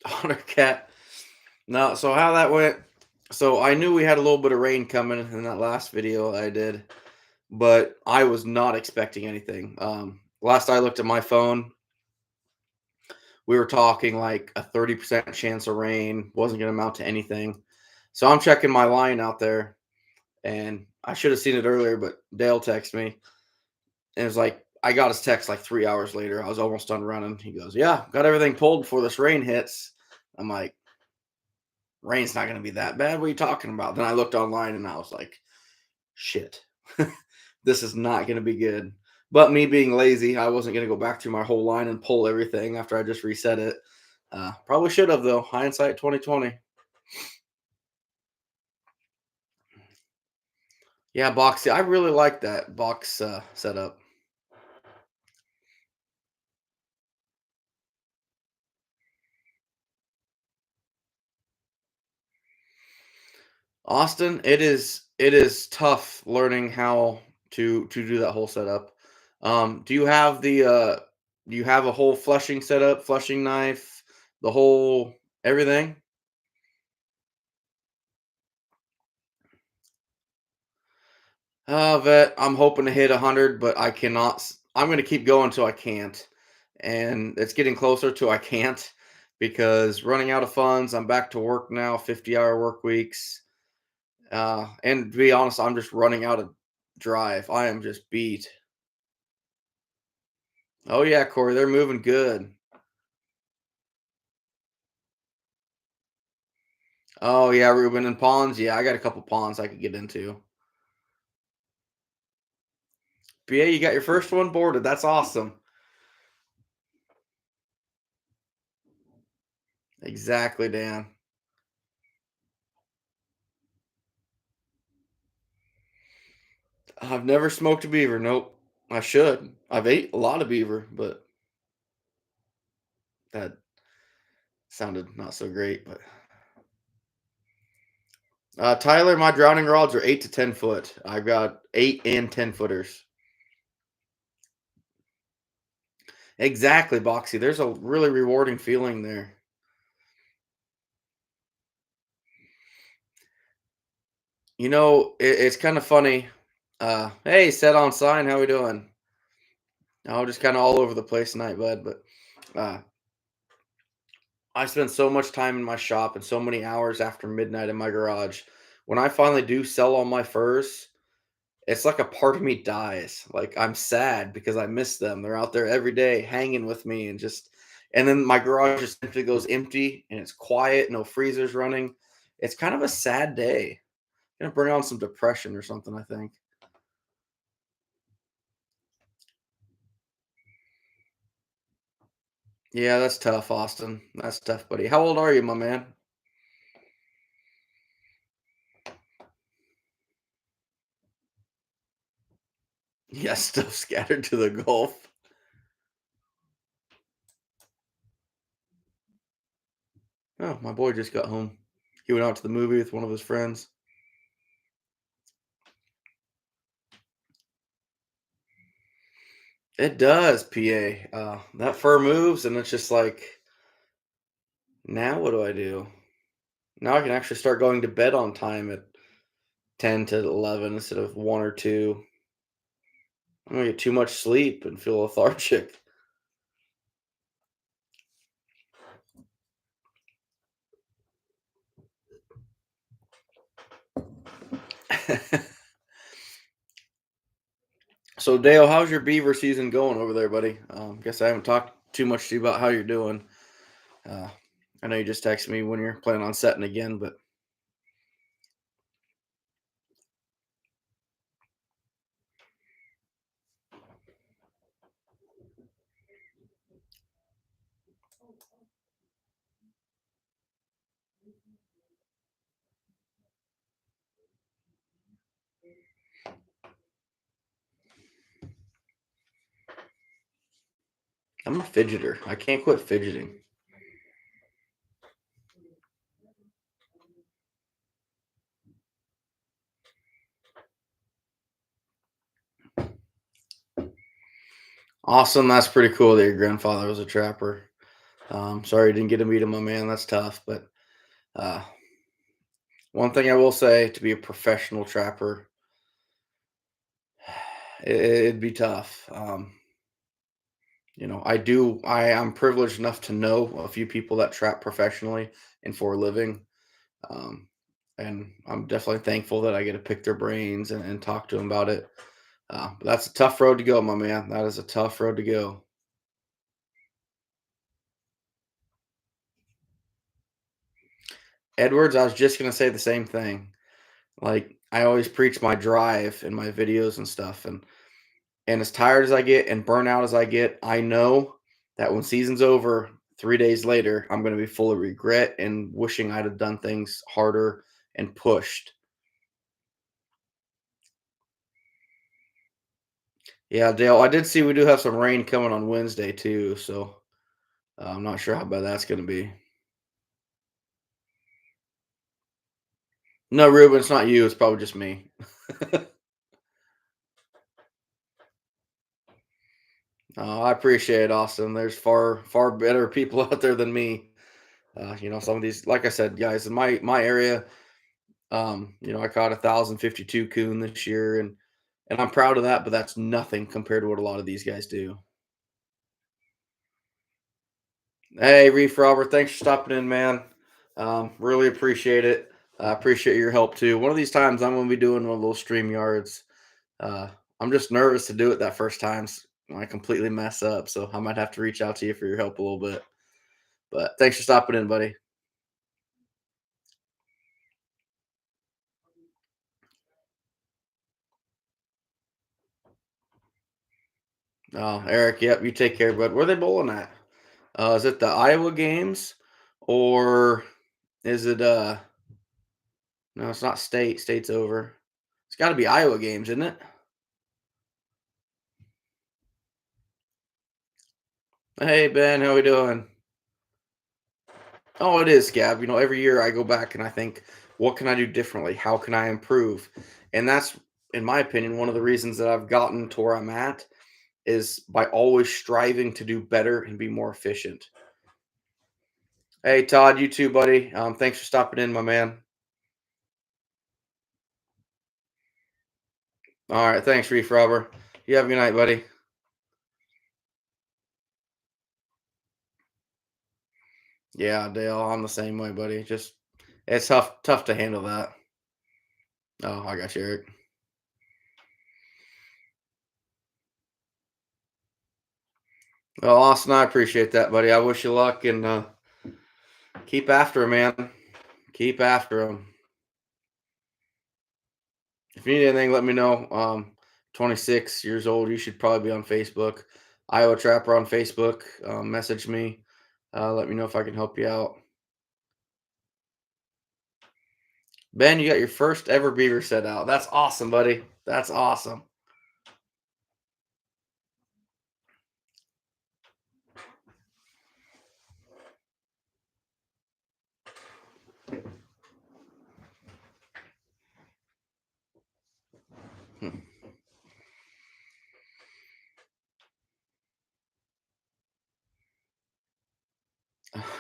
Otter cat. No, so how that went. So I knew we had a little bit of rain coming in that last video I did, but I was not expecting anything. Last I looked at my phone, we were talking like a 30% chance of rain, wasn't going to amount to anything. So I'm checking my line out there, and I should have seen it earlier, but Dale texted me, and it was like, I got his text like 3 hours later. I was almost done running. He goes, "Yeah, got everything pulled before this rain hits." I'm like, "Rain's not going to be that bad. What are you talking about?" Then I looked online and I was like, "Shit, this is not going to be good." But me being lazy, I wasn't going to go back through my whole line and pull everything after I just reset it. Probably should have, though. Hindsight 2020. Yeah, box. I really like that box setup. Austin, it is tough learning how to do that whole setup. Do you have do you have a whole flushing setup, flushing knife, the whole everything? Vet, I'm hoping to hit 100, but I cannot. I'm going to keep going until I can't, and it's getting closer to I can't because running out of funds. I'm back to work now, 50-hour work weeks, and to be honest, I'm just running out of drive. I am just beat. Oh yeah, Corey, they're moving good. Oh yeah, Ruben and ponds. Yeah, I got a couple ponds I could get into. But yeah, you got your first one boarded. That's awesome. Exactly, Dan. I've never smoked a beaver. Nope. I should. I've ate a lot of beaver, but that sounded not so great. But Tyler, my drowning rods are 8 to 10 foot. I've got 8 and 10 footers. Exactly, Boxy. There's a really rewarding feeling there. It's kind of funny. Hey, set on sign. How we doing? Oh, just kind of all over the place tonight, bud. But uh, I spend so much time in my shop and so many hours after midnight in my garage. When I finally do sell all my furs, it's like a part of me dies. Like I'm sad because I miss them. They're out there every day hanging with me and then my garage just simply goes empty and it's quiet, no freezers running. It's kind of a sad day. Gonna bring on some depression or something, I think. Yeah, that's tough, Austin. That's tough, buddy. How old are you, my man? Yeah, stuff scattered to the Gulf. Oh, my boy just got home. He went out to the movie with one of his friends. It does, PA. That fur moves, and it's just like, now what do I do? Now I can actually start going to bed on time at 10 to 11 instead of 1 or 2. I'm gonna get too much sleep and feel lethargic. So, Dale, how's your beaver season going over there, buddy? Guess I haven't talked too much to you about how you're doing. Uh, I know you just texted me when you're planning on setting again, but I'm a fidgeter. I can't quit fidgeting. Awesome. That's pretty cool that your grandfather was a trapper. Sorry you didn't get to meet him, my man. That's tough. But uh, one thing I will say, to be a professional trapper, it'd be tough. I'm privileged enough to know a few people that trap professionally and for a living. Um, and I'm definitely thankful that I get to pick their brains and talk to them about it. But that's a tough road to go, my man. That is a tough road to go. Edwards, I was just gonna say the same thing. Like, I always preach my drive in my videos and stuff, and as tired as I get and burnt out as I get, I know that when season's over, 3 days later, I'm gonna be full of regret and wishing I'd have done things harder and pushed. Yeah, Dale, I did see we do have some rain coming on Wednesday too, so I'm not sure how bad that's gonna be. No, Ruben, it's not you. It's probably just me. I appreciate it, Austin. There's far better people out there than me. Some of these, like I said, guys, in my area, I caught 1,052 coon this year, and I'm proud of that. But that's nothing compared to what a lot of these guys do. Hey, Reef Robert, thanks for stopping in, man. Really appreciate it. I appreciate your help too. One of these times, I'm going to be doing one of those stream yards. Uh, I'm just nervous to do it that first time. I completely mess up, so I might have to reach out to you for your help a little bit. But thanks for stopping in, buddy. Oh, Eric, yep, you take care, bud. Where are they bowling at? Is it the Iowa games, or is it no, it's not state. State's over. It's got to be Iowa games, isn't it? Hey Ben, how we doing? Oh, it is, Scab. Every year I go back and I think, what can I do differently? How can I improve? And that's, in my opinion, one of the reasons that I've gotten to where I'm at is by always striving to do better and be more efficient. Hey, Todd, you too, buddy. Thanks for stopping in, my man. All right, thanks, Reef Robber. You have a good night, buddy. Yeah, Dale, I'm the same way, buddy. Just it's tough to handle that. Oh, I got you, Eric. Well, Austin, I appreciate that, buddy. I wish you luck and keep after him, man. Keep after him. If you need anything, let me know. 26 years old. You should probably be on Facebook. Iowa Trapper on Facebook. Message me. Let me know if I can help you out. Ben, you got your first ever beaver set out. That's awesome, buddy. That's awesome. Hmm.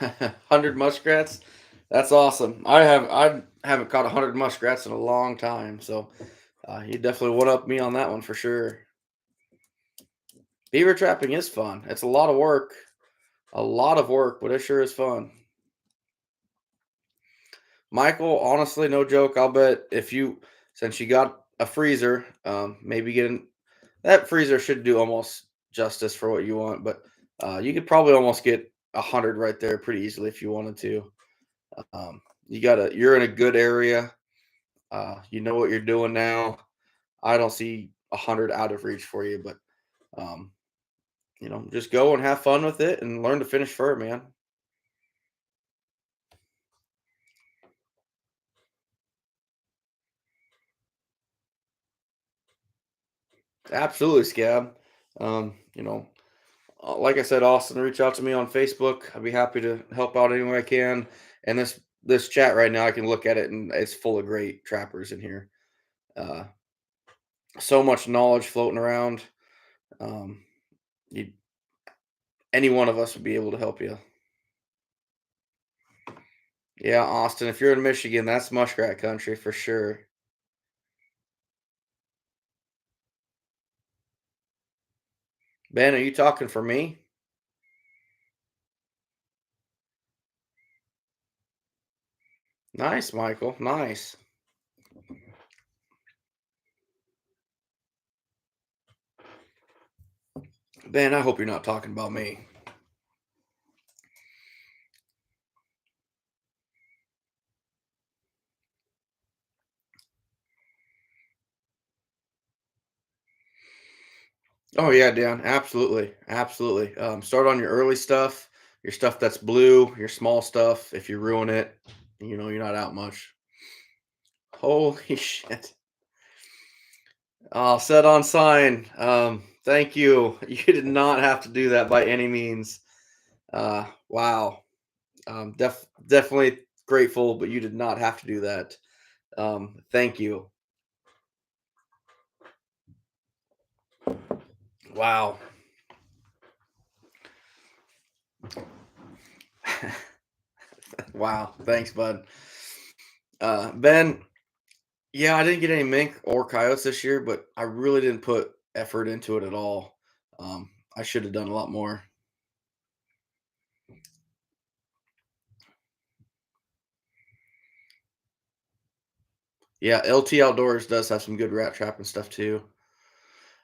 100 muskrats. That's awesome. I haven't caught 100 muskrats in a long time, so you definitely one up me on that one for sure. Beaver trapping is fun. It's a lot of work, but it sure is fun. Michael, honestly, no joke. I'll bet if you, since you got a freezer, maybe getting that freezer should do almost justice for what you want, but you could probably almost get 100 right there pretty easily if you wanted to. You're in a good area. You know what you're doing now. I don't see 100 out of reach for you, but um, just go and have fun with it and learn to finish fur, man. Absolutely, Scab. Um, you know, Like I said, Austin, reach out to me on Facebook. I'd be happy to help out any way I can. And this chat right now, I can look at it and it's full of great trappers in here. Uh, so much knowledge floating around. Um, you, any one of us would be able to help you. Yeah, Austin, if you're in Michigan, that's muskrat country for sure. Ben, are you talking for me? Nice, Michael. Nice. Ben, I hope you're not talking about me. Oh yeah, Dan. Absolutely. Absolutely. Start on your early stuff, your stuff that's blue, your small stuff. If you ruin it, you're not out much. Holy shit. Oh, set on sign. Thank you. You did not have to do that by any means. Wow. Definitely grateful, but you did not have to do that. Thank you. Wow. Wow. Thanks, bud. Ben, yeah, I didn't get any mink or coyotes this year, but I really didn't put effort into it at all. I should have done a lot more. Yeah, LT Outdoors does have some good rat trapping stuff too.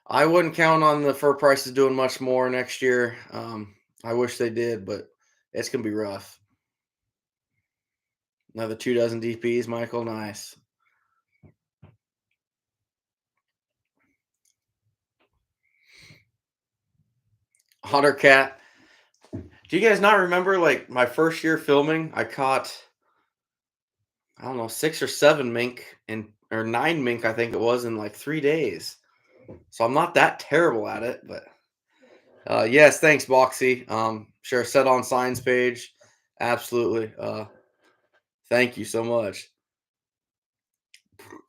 I wouldn't count on the fur prices doing much more next year. I wish they did, but it's gonna be rough. Another 2 dozen DPs, Michael. Nice. Otter cat. Do you guys not remember like my first year filming? I caught, I don't know, 6 or 7 mink and or 9 mink, I think it was, in like 3 days. So I'm not that terrible at it, but yes, thanks, Boxy. Sure, set on signs page. Absolutely. Thank you so much.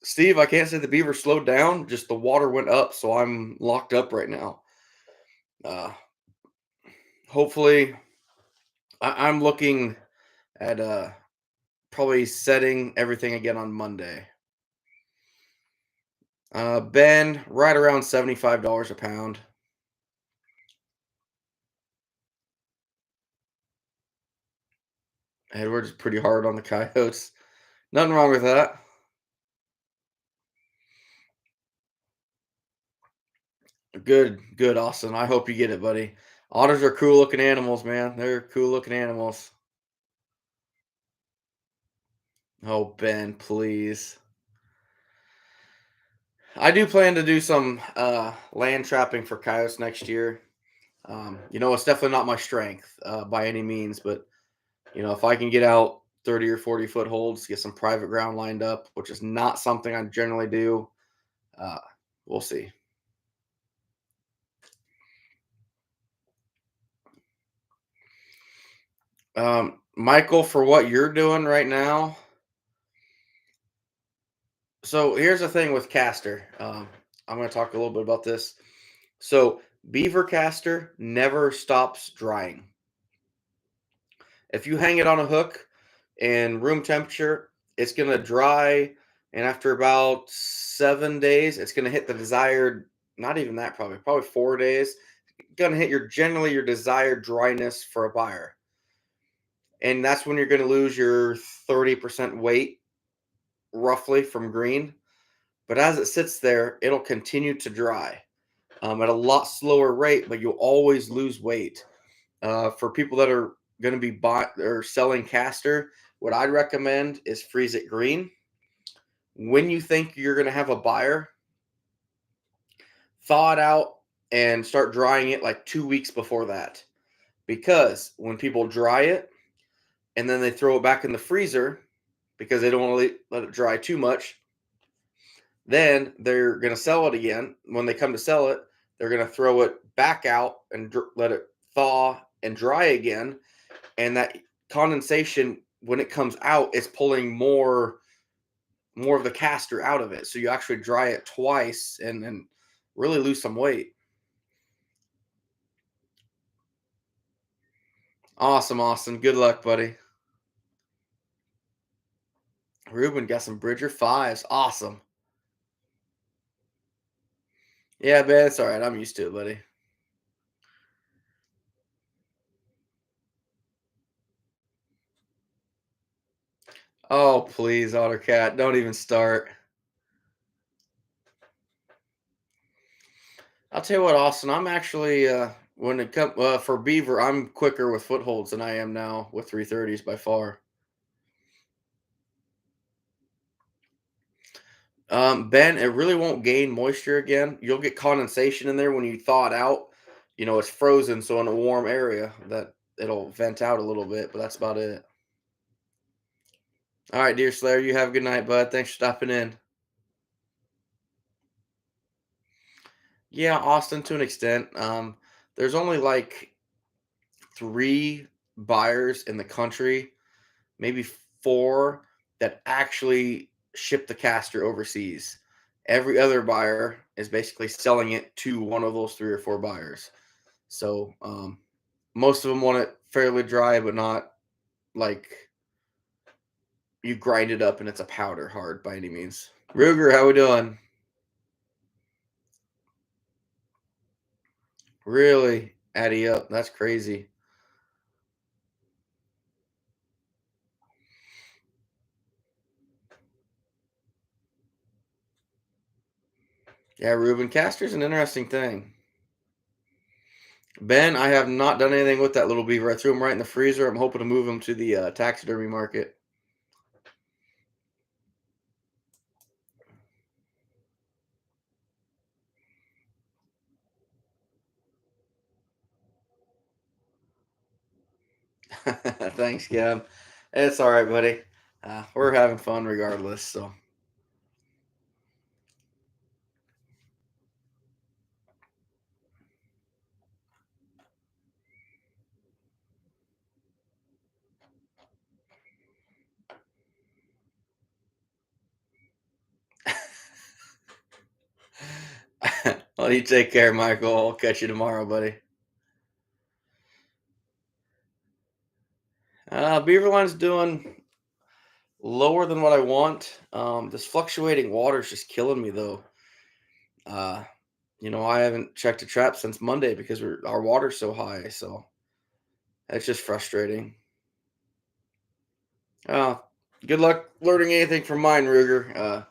Steve, I can't say the beaver slowed down, just the water went up, so I'm locked up right now. Uh hopefully I'm looking at probably setting everything again on Monday. Ben, right around $75 a pound. Edward's pretty hard on the coyotes. Nothing wrong with that. Good, good, Austin. I hope you get it, buddy. Otters are cool looking animals, man. They're cool looking animals. Oh, Ben, please. I do plan to do some land trapping for coyotes next year. It's definitely not my strength by any means, but if I can get out 30 or 40 foot holds, get some private ground lined up, which is not something I generally do, uh, we'll see. Michael, for what you're doing right now, so here's the thing with Caster. I'm going to talk a little bit about this. So, beaver caster never stops drying. If you hang it on a hook in room temperature, it's going to dry. And after about 7 days, it's going to hit the desired, not even that, probably 4 days, going to hit generally your desired dryness for a buyer. And that's when you're going to lose your 30% weight roughly from green. But as it sits there, it'll continue to dry at a lot slower rate, but you'll always lose weight. For people that are going to be bought or selling caster, what I'd recommend is freeze it green. When you think you're going to have a buyer, thaw it out and start drying it like 2 weeks before that. Because when people dry it and then they throw it back in the freezer because they don't want to let it dry too much, then they're going to sell it again. When they come to sell it, they're going to throw it back out and let it thaw, and dry again. And that condensation, when it comes out, is pulling more of the caster out of it. So you actually dry it twice and really lose some weight. Awesome, Austin. Good luck, buddy. Ruben got some Bridger fives. Awesome. Yeah, man, it's all right. I'm used to it, buddy. Oh, please, AutoCAD, don't even start. I'll tell you what, Austin. I'm actually when it comes for beaver, I'm quicker with footholds than I am now with 330s by far. Ben, it really won't gain moisture again. You'll get condensation in there when you thaw it out. It's frozen, so in a warm area that it'll vent out a little bit, but that's about it. All right, dear Slayer, you have a good night, bud. Thanks for stopping in. Yeah, Austin, to an extent. There's only like three buyers in the country, maybe four, that actually ship the caster overseas. Every other buyer is basically selling it to one of those three or four buyers. So most of them want it fairly dry, but not like you grind it up and it's a powder hard by any means. Ruger, how we doing? Really? Addy up. That's crazy. Yeah, Ruben, caster's an interesting thing. Ben, I have not done anything with that little beaver. I threw him right in the freezer. I'm hoping to move him to the taxidermy market. Thanks, Gab. It's all right, buddy. We're having fun regardless. So, well, you take care, Michael. I'll catch you tomorrow, buddy. Beaverline's doing lower than what I want. This fluctuating water is just killing me, though. Uh, I haven't checked a trap since Monday because our water's so high. So it's just frustrating. Uh, Good luck learning anything from mine, Ruger.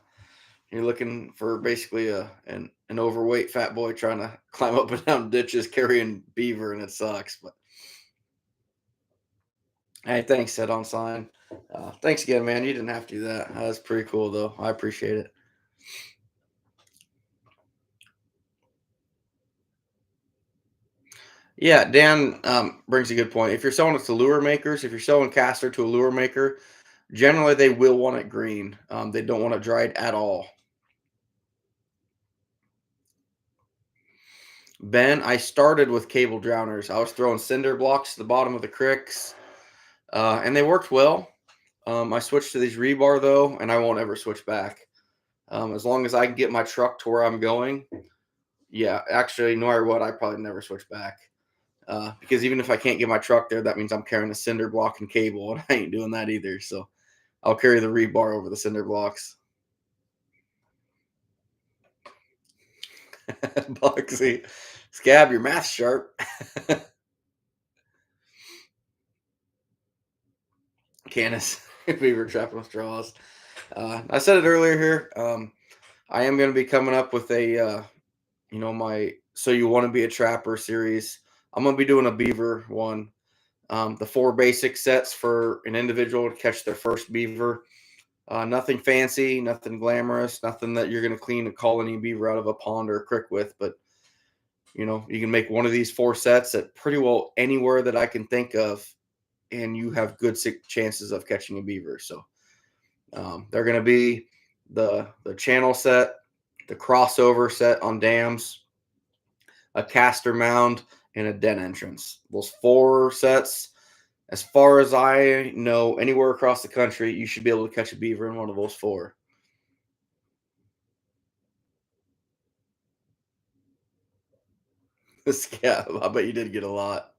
You're looking for basically an overweight fat boy trying to climb up and down ditches carrying beaver, and it sucks. But hey, thanks, set on sign. Thanks again, man. You didn't have to do that. That's pretty cool, though. I appreciate it. Yeah, Dan brings a good point. If you're selling it to lure makers, if you're selling caster to a lure maker, generally they will want it green. They don't want it dried at all. Ben, I started with cable drowners. I was throwing cinder blocks to the bottom of the cricks, and they worked well. I switched to these rebar though, and I won't ever switch back. As long as I can get my truck to where I'm going, yeah, actually, no matter what, I probably never switch back. Because even if I can't get my truck there, that means I'm carrying a cinder block and cable, and I ain't doing that either. So I'll carry the rebar over the cinder blocks. Boxy, Scab, your math sharp. Canis, beaver trapping with straws. I said it earlier here. I am going to be coming up with my So You Want to Be a Trapper series. I'm going to be doing a beaver one. The four basic sets for an individual to catch their first beaver. Nothing fancy, nothing glamorous, nothing that you're going to clean a colony beaver out of a pond or a creek with. But, you can make one of these four sets at pretty well anywhere that I can think of, and you have good chances of catching a beaver. So they're going to be the channel set, the crossover set on dams, a caster mound, in a den entrance. Those four sets, as far as I know, anywhere across the country, you should be able to catch a beaver in one of those four. The scab, I bet you did get a lot.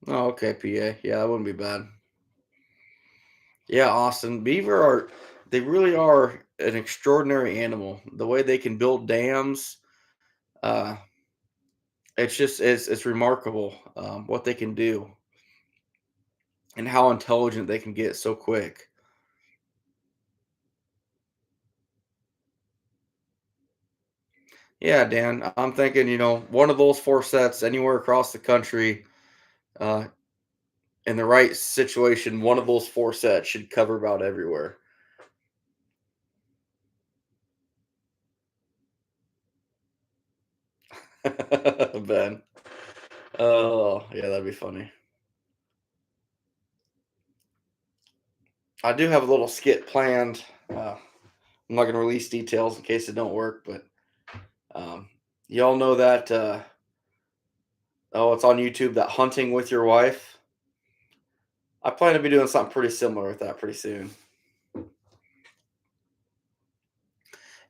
Oh, okay, PA. Yeah, that wouldn't be bad. Yeah, Austin. Beaver are they really are an extraordinary animal. The way they can build dams, uh, it's remarkable what they can do and how intelligent they can get so quick. Yeah, Dan. I'm thinking, one of those four sets anywhere across the country, uh, in the right situation, one of those four sets should cover about everywhere. Ben. Oh, yeah, that'd be funny. I do have a little skit planned. I'm not going to release details in case it don't work, but um, y'all know that. Oh, it's on YouTube. That hunting with your wife. I plan to be doing something pretty similar with that pretty soon.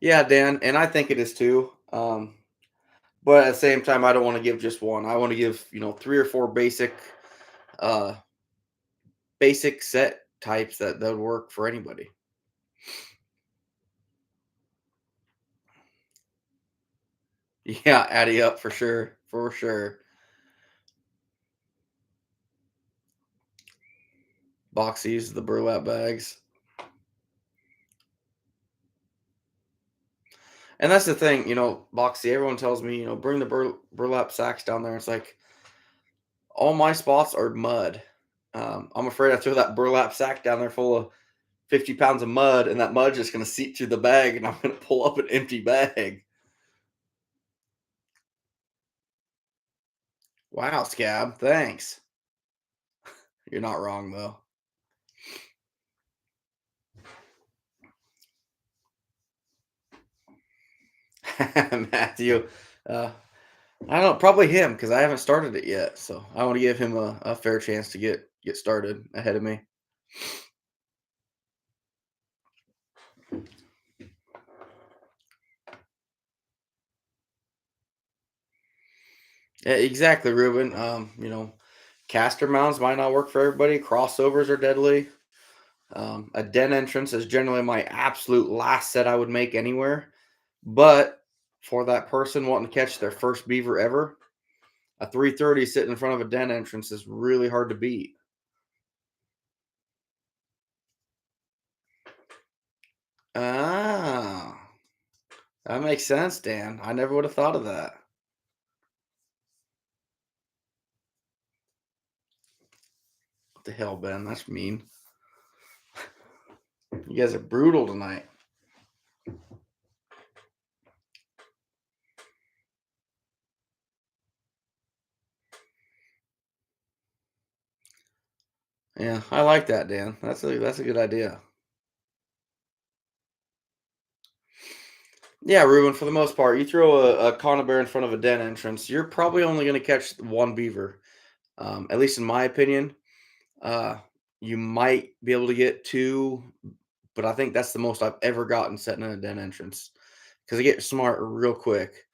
Yeah, Dan, and I think it is too. But at the same time, I don't want to give just one. I want to give three or four uh, basic set types that would work for anybody. Yeah, Addy up for sure, for sure. Boxies, the burlap bags. And that's the thing, Boxy, everyone tells me, bring the burlap sacks down there. It's like all my spots are mud. I'm afraid I throw that burlap sack down there full of 50 pounds of mud, and that mud's just going to seep through the bag, and I'm going to pull up an empty bag. Wow, Scab, thanks. You're not wrong, though. Matthew, uh, I don't know, probably him because I haven't started it yet. So I want to give him a fair chance to get started ahead of me. Yeah, exactly, Ruben. Caster mounts might not work for everybody. Crossovers are deadly. A den entrance is generally my absolute last set I would make anywhere. But for that person wanting to catch their first beaver ever, a 330 sitting in front of a den entrance is really hard to beat. Ah, that makes sense, Dan. I never would have thought of that. What the hell, Ben? That's mean. You guys are brutal tonight. Yeah, I like that, Dan. That's a good idea. Yeah, Ruben, for the most part, you throw a conibear in front of a den entrance, you're probably only going to catch one beaver. At least in my opinion. Uh, you might be able to get two, but I think that's the most I've ever gotten setting in a den entrance because they get smart real quick.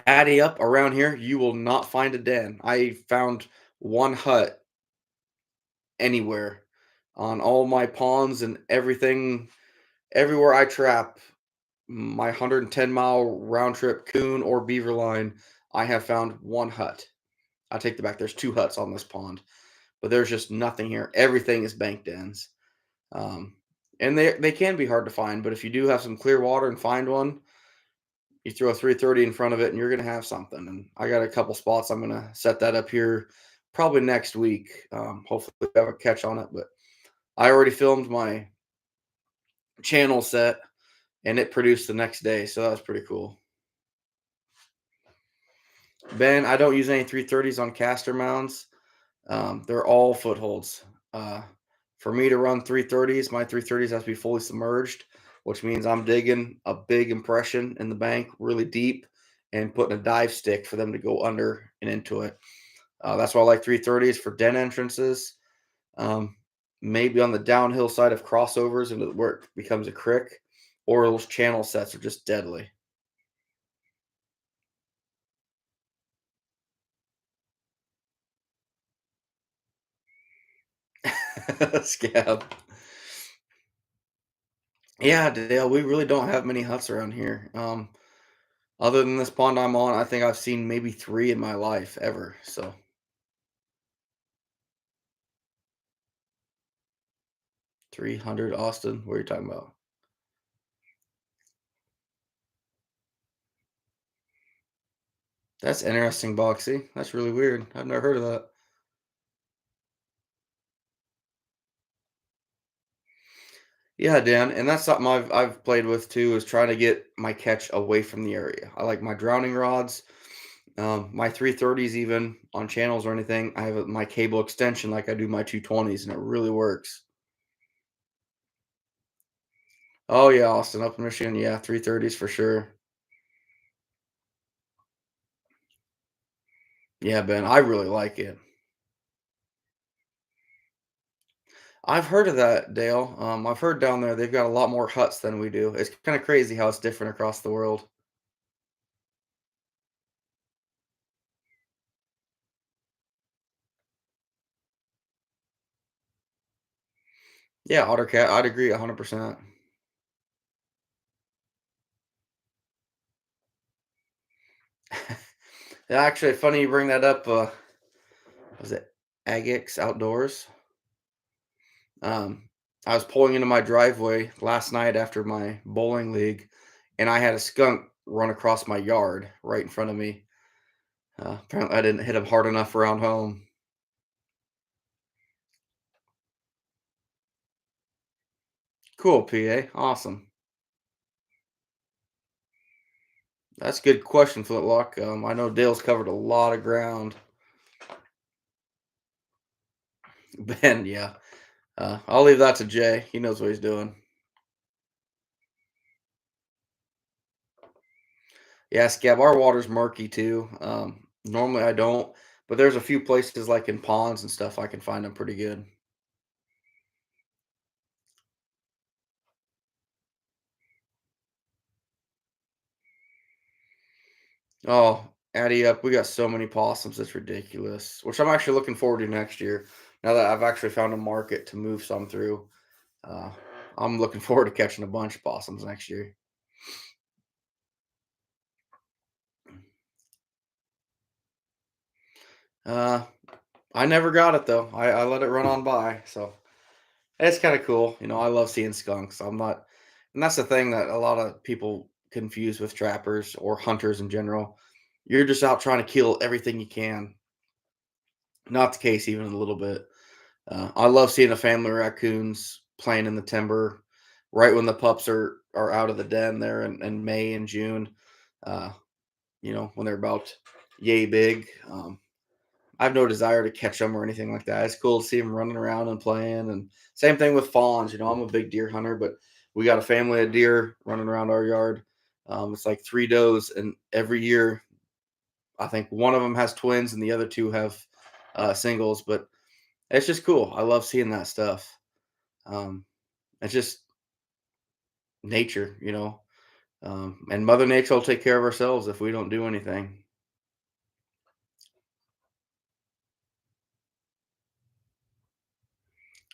Adding up around here, you will not find a den. I found one hut anywhere on all my ponds and everything, everywhere I trap my 110-mile round trip coon or beaver line. I have found one hut. I take the back. There's two huts on this pond, but there's just nothing here. Everything is bank dens. Um, and they can be hard to find, but if you do have some clear water and find one, you throw a 330 in front of it and you're going to have something. And I got a couple spots. I'm going to set that up here probably next week. Hopefully we have a catch on it, but I already filmed my channel set and it produced the next day. So that was pretty cool. Ben, I don't use any 330s on caster mounds. They're all footholds. Uh, for me to run 330s, my 330s has to be fully submerged, which means I'm digging a big impression in the bank really deep and putting a dive stick for them to go under and into it. That's why I like 330s for den entrances. Um, Maybe on the downhill side of crossovers into where it becomes a crick, or those channel sets are just deadly. Scab. Yeah, Dale, we really don't have many huts around here. Other than this pond I'm on, I think I've seen maybe 3 in my life ever, so 300 Austin, what are you talking about? That's interesting, Boxy. That's really weird. I've never heard of that. Yeah, Dan, and that's something I've played with too, is trying to get my catch away from the area. I like my drowning rods, my 330s even on channels or anything. I have my cable extension like I do my 220s, and it really works. Oh yeah, Austin, up in Michigan, yeah, 330s for sure. Yeah, Ben, I really like it. I've heard of that, Dale. I've heard down there they've got a lot more huts than we do. It's kind of crazy how it's different across the world. Yeah, OtterCat, I'd agree 100%. Yeah, actually, funny you bring that up. Was it Agix Outdoors? Um, I was pulling into my driveway last night after my bowling league, and I had a skunk run across my yard right in front of me. Apparently, I didn't hit him hard enough around home. Cool, PA. Awesome. That's a good question, Flintlock. I know Dale's covered a lot of ground. Ben, yeah. I'll leave that to Jay. He knows what he's doing. Yeah, Scab, our water's murky too. Normally I don't, but there's a few places like in ponds and stuff I can find them pretty good. Oh, Addy up. We got so many possums. It's ridiculous. Which I'm actually looking forward to next year. Now that I've actually found a market to move some through. Uh, I'm looking forward to catching a bunch of possums next year. Uh, I never got it though. I let it run on by. So it's kind of cool. I love seeing skunks. I'm not, and that's the thing that a lot of people confuse with trappers or hunters in general. You're just out trying to kill everything you can. Not the case, even a little bit. I love seeing a family of raccoons playing in the timber right when the pups are out of the den there in May and June. Uh, when they're about yay big. I have no desire to catch them or anything like that. It's cool to see them running around and playing. And same thing with fawns. I'm a big deer hunter, but we got a family of deer running around our yard. It's like 3 does, and every year I think one of them has twins and the other two have singles. But it's just cool. I love seeing that stuff. Um, it's just nature. And Mother Nature will take care of ourselves if we don't do anything.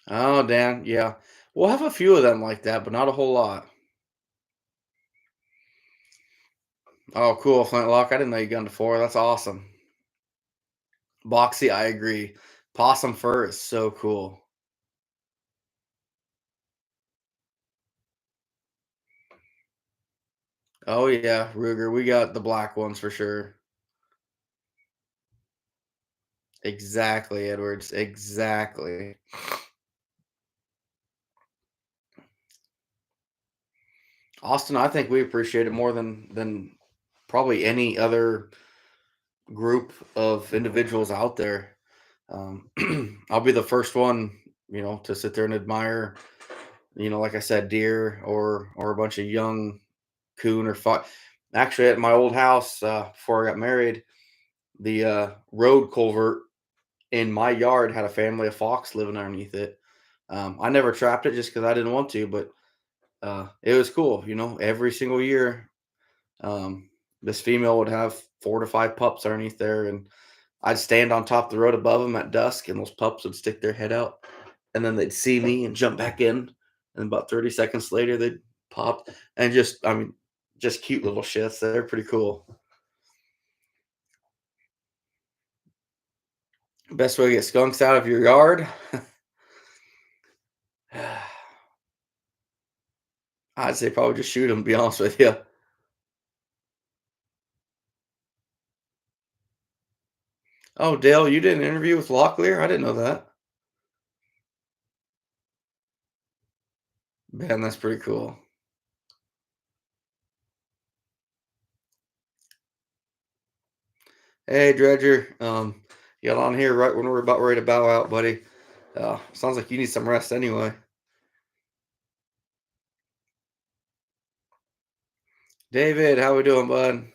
Oh, Dan, yeah. We'll have a few of them like that, but not a whole lot. Oh, cool, Flintlock. I didn't know you gunned before. That's awesome. Boxy, I agree. Possum fur is so cool. Oh yeah, Ruger. We got the black ones for sure. Exactly, Edwards. Exactly. Austin, I think we appreciate it more than probably any other group of individuals out there. I'll be the first one. to sit there and admire, like I said, deer or a bunch of young coon or fox. Actually, at my old house before I got married, the road culvert in my yard had a family of fox living underneath it. I never trapped it just because I didn't want to, but it was cool. Every single year, um, this female would have 4 to 5 pups underneath there, and I'd stand on top of the road above them at dusk, and those pups would stick their head out, and then they'd see me and jump back in, and about 30 seconds later, they'd pop, and I mean, just cute little shits. They're pretty cool. Best way to get skunks out of your yard? I'd say probably just shoot them. To be honest with you. Oh, Dale, you did an interview with Locklear? I didn't know that. Man, that's pretty cool. Hey, Dredger. You got on here right when we're about ready to bow out, buddy. Sounds like you need some rest anyway. David, how we doing, bud?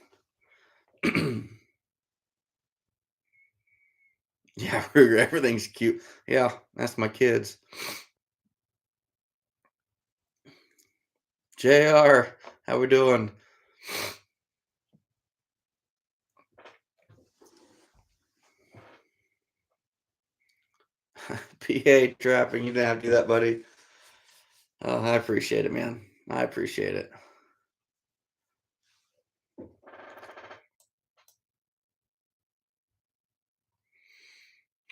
Yeah, everything's cute. Yeah, that's my kids. JR, how we doing? PA trapping, you didn't have to do that, buddy. I appreciate it, man. I appreciate it.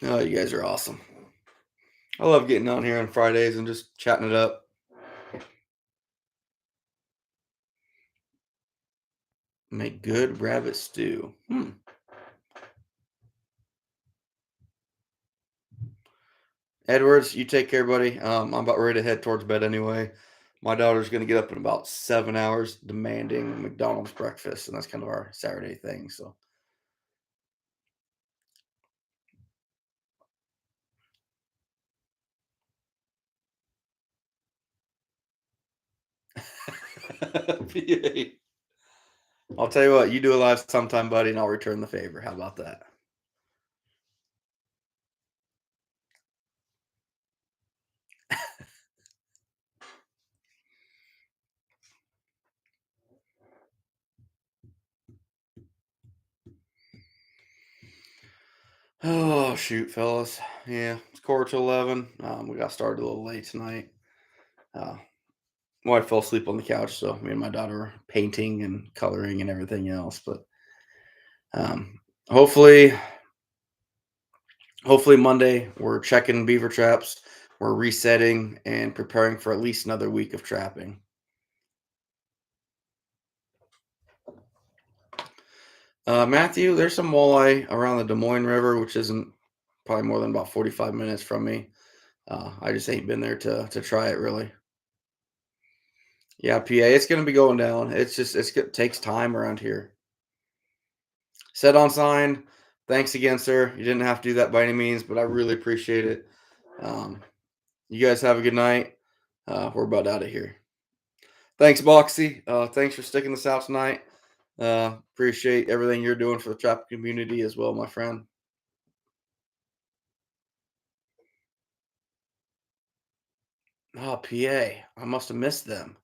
Oh, you guys are awesome. I love getting on here on Fridays and just chatting it up. Make good rabbit stew. Edwards, you take care, buddy. I'm about ready to head towards bed anyway. My daughter's going to get up in about 7 hours, demanding McDonald's breakfast, and that's kind of our Saturday thing. So, PA. I'll tell you what, you do a live sometime, buddy, and I'll return the favor. How about that? Oh shoot, fellas. Yeah, it's 11:15. We got started a little late tonight. Uh, my wife fell asleep on the couch, so me and my daughter were painting and coloring and everything else. But um, hopefully, hopefully Monday we're checking beaver traps, we're resetting and preparing for at least another week of trapping. Matthew, there's some walleye around the Des Moines River, which isn't probably more than about 45 minutes from me. I just ain't been there to try it really. Yeah, PA, it's gonna be going down. It takes time around here. Set on sign. Thanks again, sir. You didn't have to do that by any means, but I really appreciate it. Um, you guys have a good night. We're about out of here. Thanks, Boxy. Thanks for sticking this out tonight. Appreciate everything you're doing for the trap community as well, my friend. Oh, PA. I must have missed them.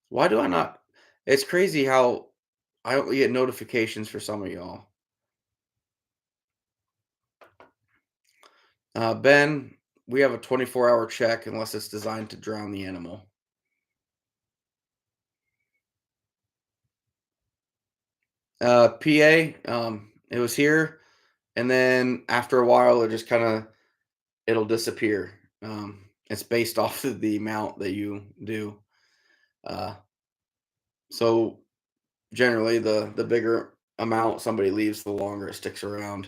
Why do I not? It's crazy how I don't get notifications for some of y'all. Ben, we have a 24-hour check unless it's designed to drown the animal. PA, it was here, and then after a while, it'll disappear. It's based off of the amount that you do. Uh, so generally, the bigger amount somebody leaves, the longer it sticks around.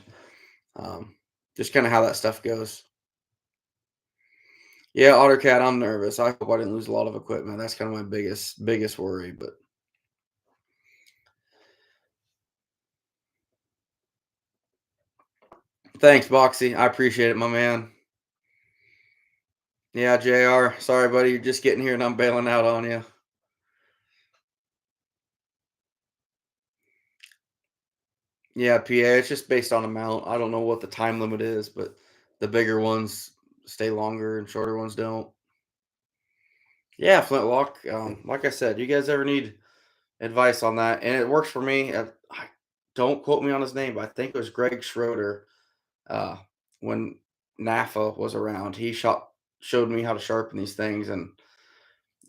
Um, just kind of how that stuff goes. Yeah, AutoCAD, I'm nervous. I hope I didn't lose a lot of equipment. That's kind of my biggest worry. But thanks, Boxy. I appreciate it, my man. Yeah, JR. Sorry, buddy. You're just getting here and I'm bailing out on you. Yeah, PA. It's just based on amount. I don't know what the time limit is, but the bigger ones stay longer and shorter ones don't. Yeah, Flintlock. Like I said, you guys ever need advice on that, and it works for me. Don't quote me on his name, but I think it was Greg Schroeder. Uh, when NAFA was around, showed me how to sharpen these things, and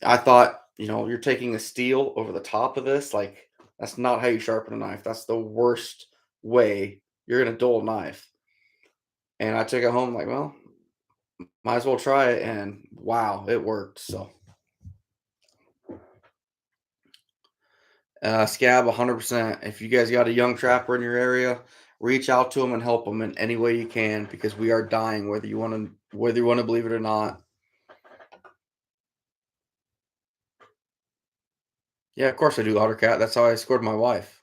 I thought, you're taking a steel over the top of this. Like, that's not how you sharpen a knife. That's the worst way you're gonna dull a knife. And I took it home, like, well, might as well try it, and wow, it worked. So, scab 100%. If you guys got a young trapper in your area, reach out to them and help them in any way you can because we are dying, whether you want to believe it or not. Yeah, of course I do AutoCAD. That's how I scored my wife.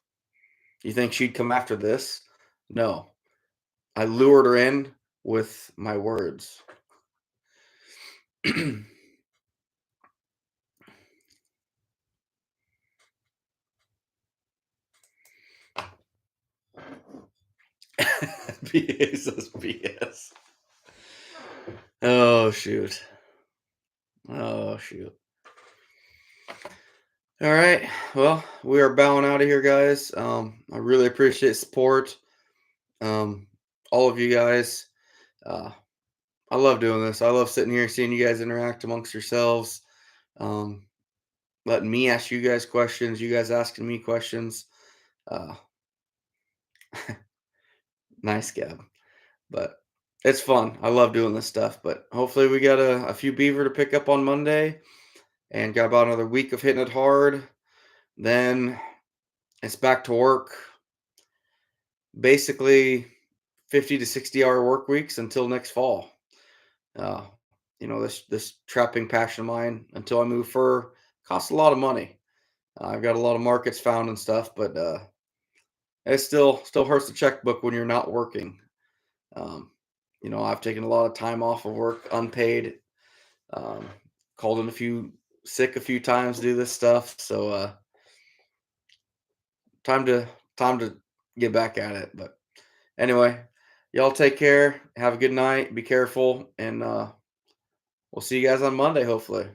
You think she'd come after this? No. I lured her in with my words. BS is BS. Oh shoot. Oh shoot. All right. Well, we are bowing out of here, guys. I really appreciate support. Um, all of you guys. Uh, I love doing this. I love sitting here seeing you guys interact amongst yourselves. Um, letting me ask you guys questions. You guys asking me questions. Uh, nice, Gab. But it's fun. I love doing this stuff. But hopefully, we got a few beaver to pick up on Monday and got about another week of hitting it hard. Then it's back to work. Basically, 50 to 60-hour work weeks until next fall. Uh, this trapping passion of mine until I move fur costs a lot of money. I've got a lot of markets found and stuff, but it still hurts the checkbook when you're not working. Um, I've taken a lot of time off of work, unpaid. Um, called in a few sick a few times to do this stuff. So time to time to get back at it. But anyway, y'all take care. Have a good night. Be careful, and we'll see you guys on Monday, hopefully.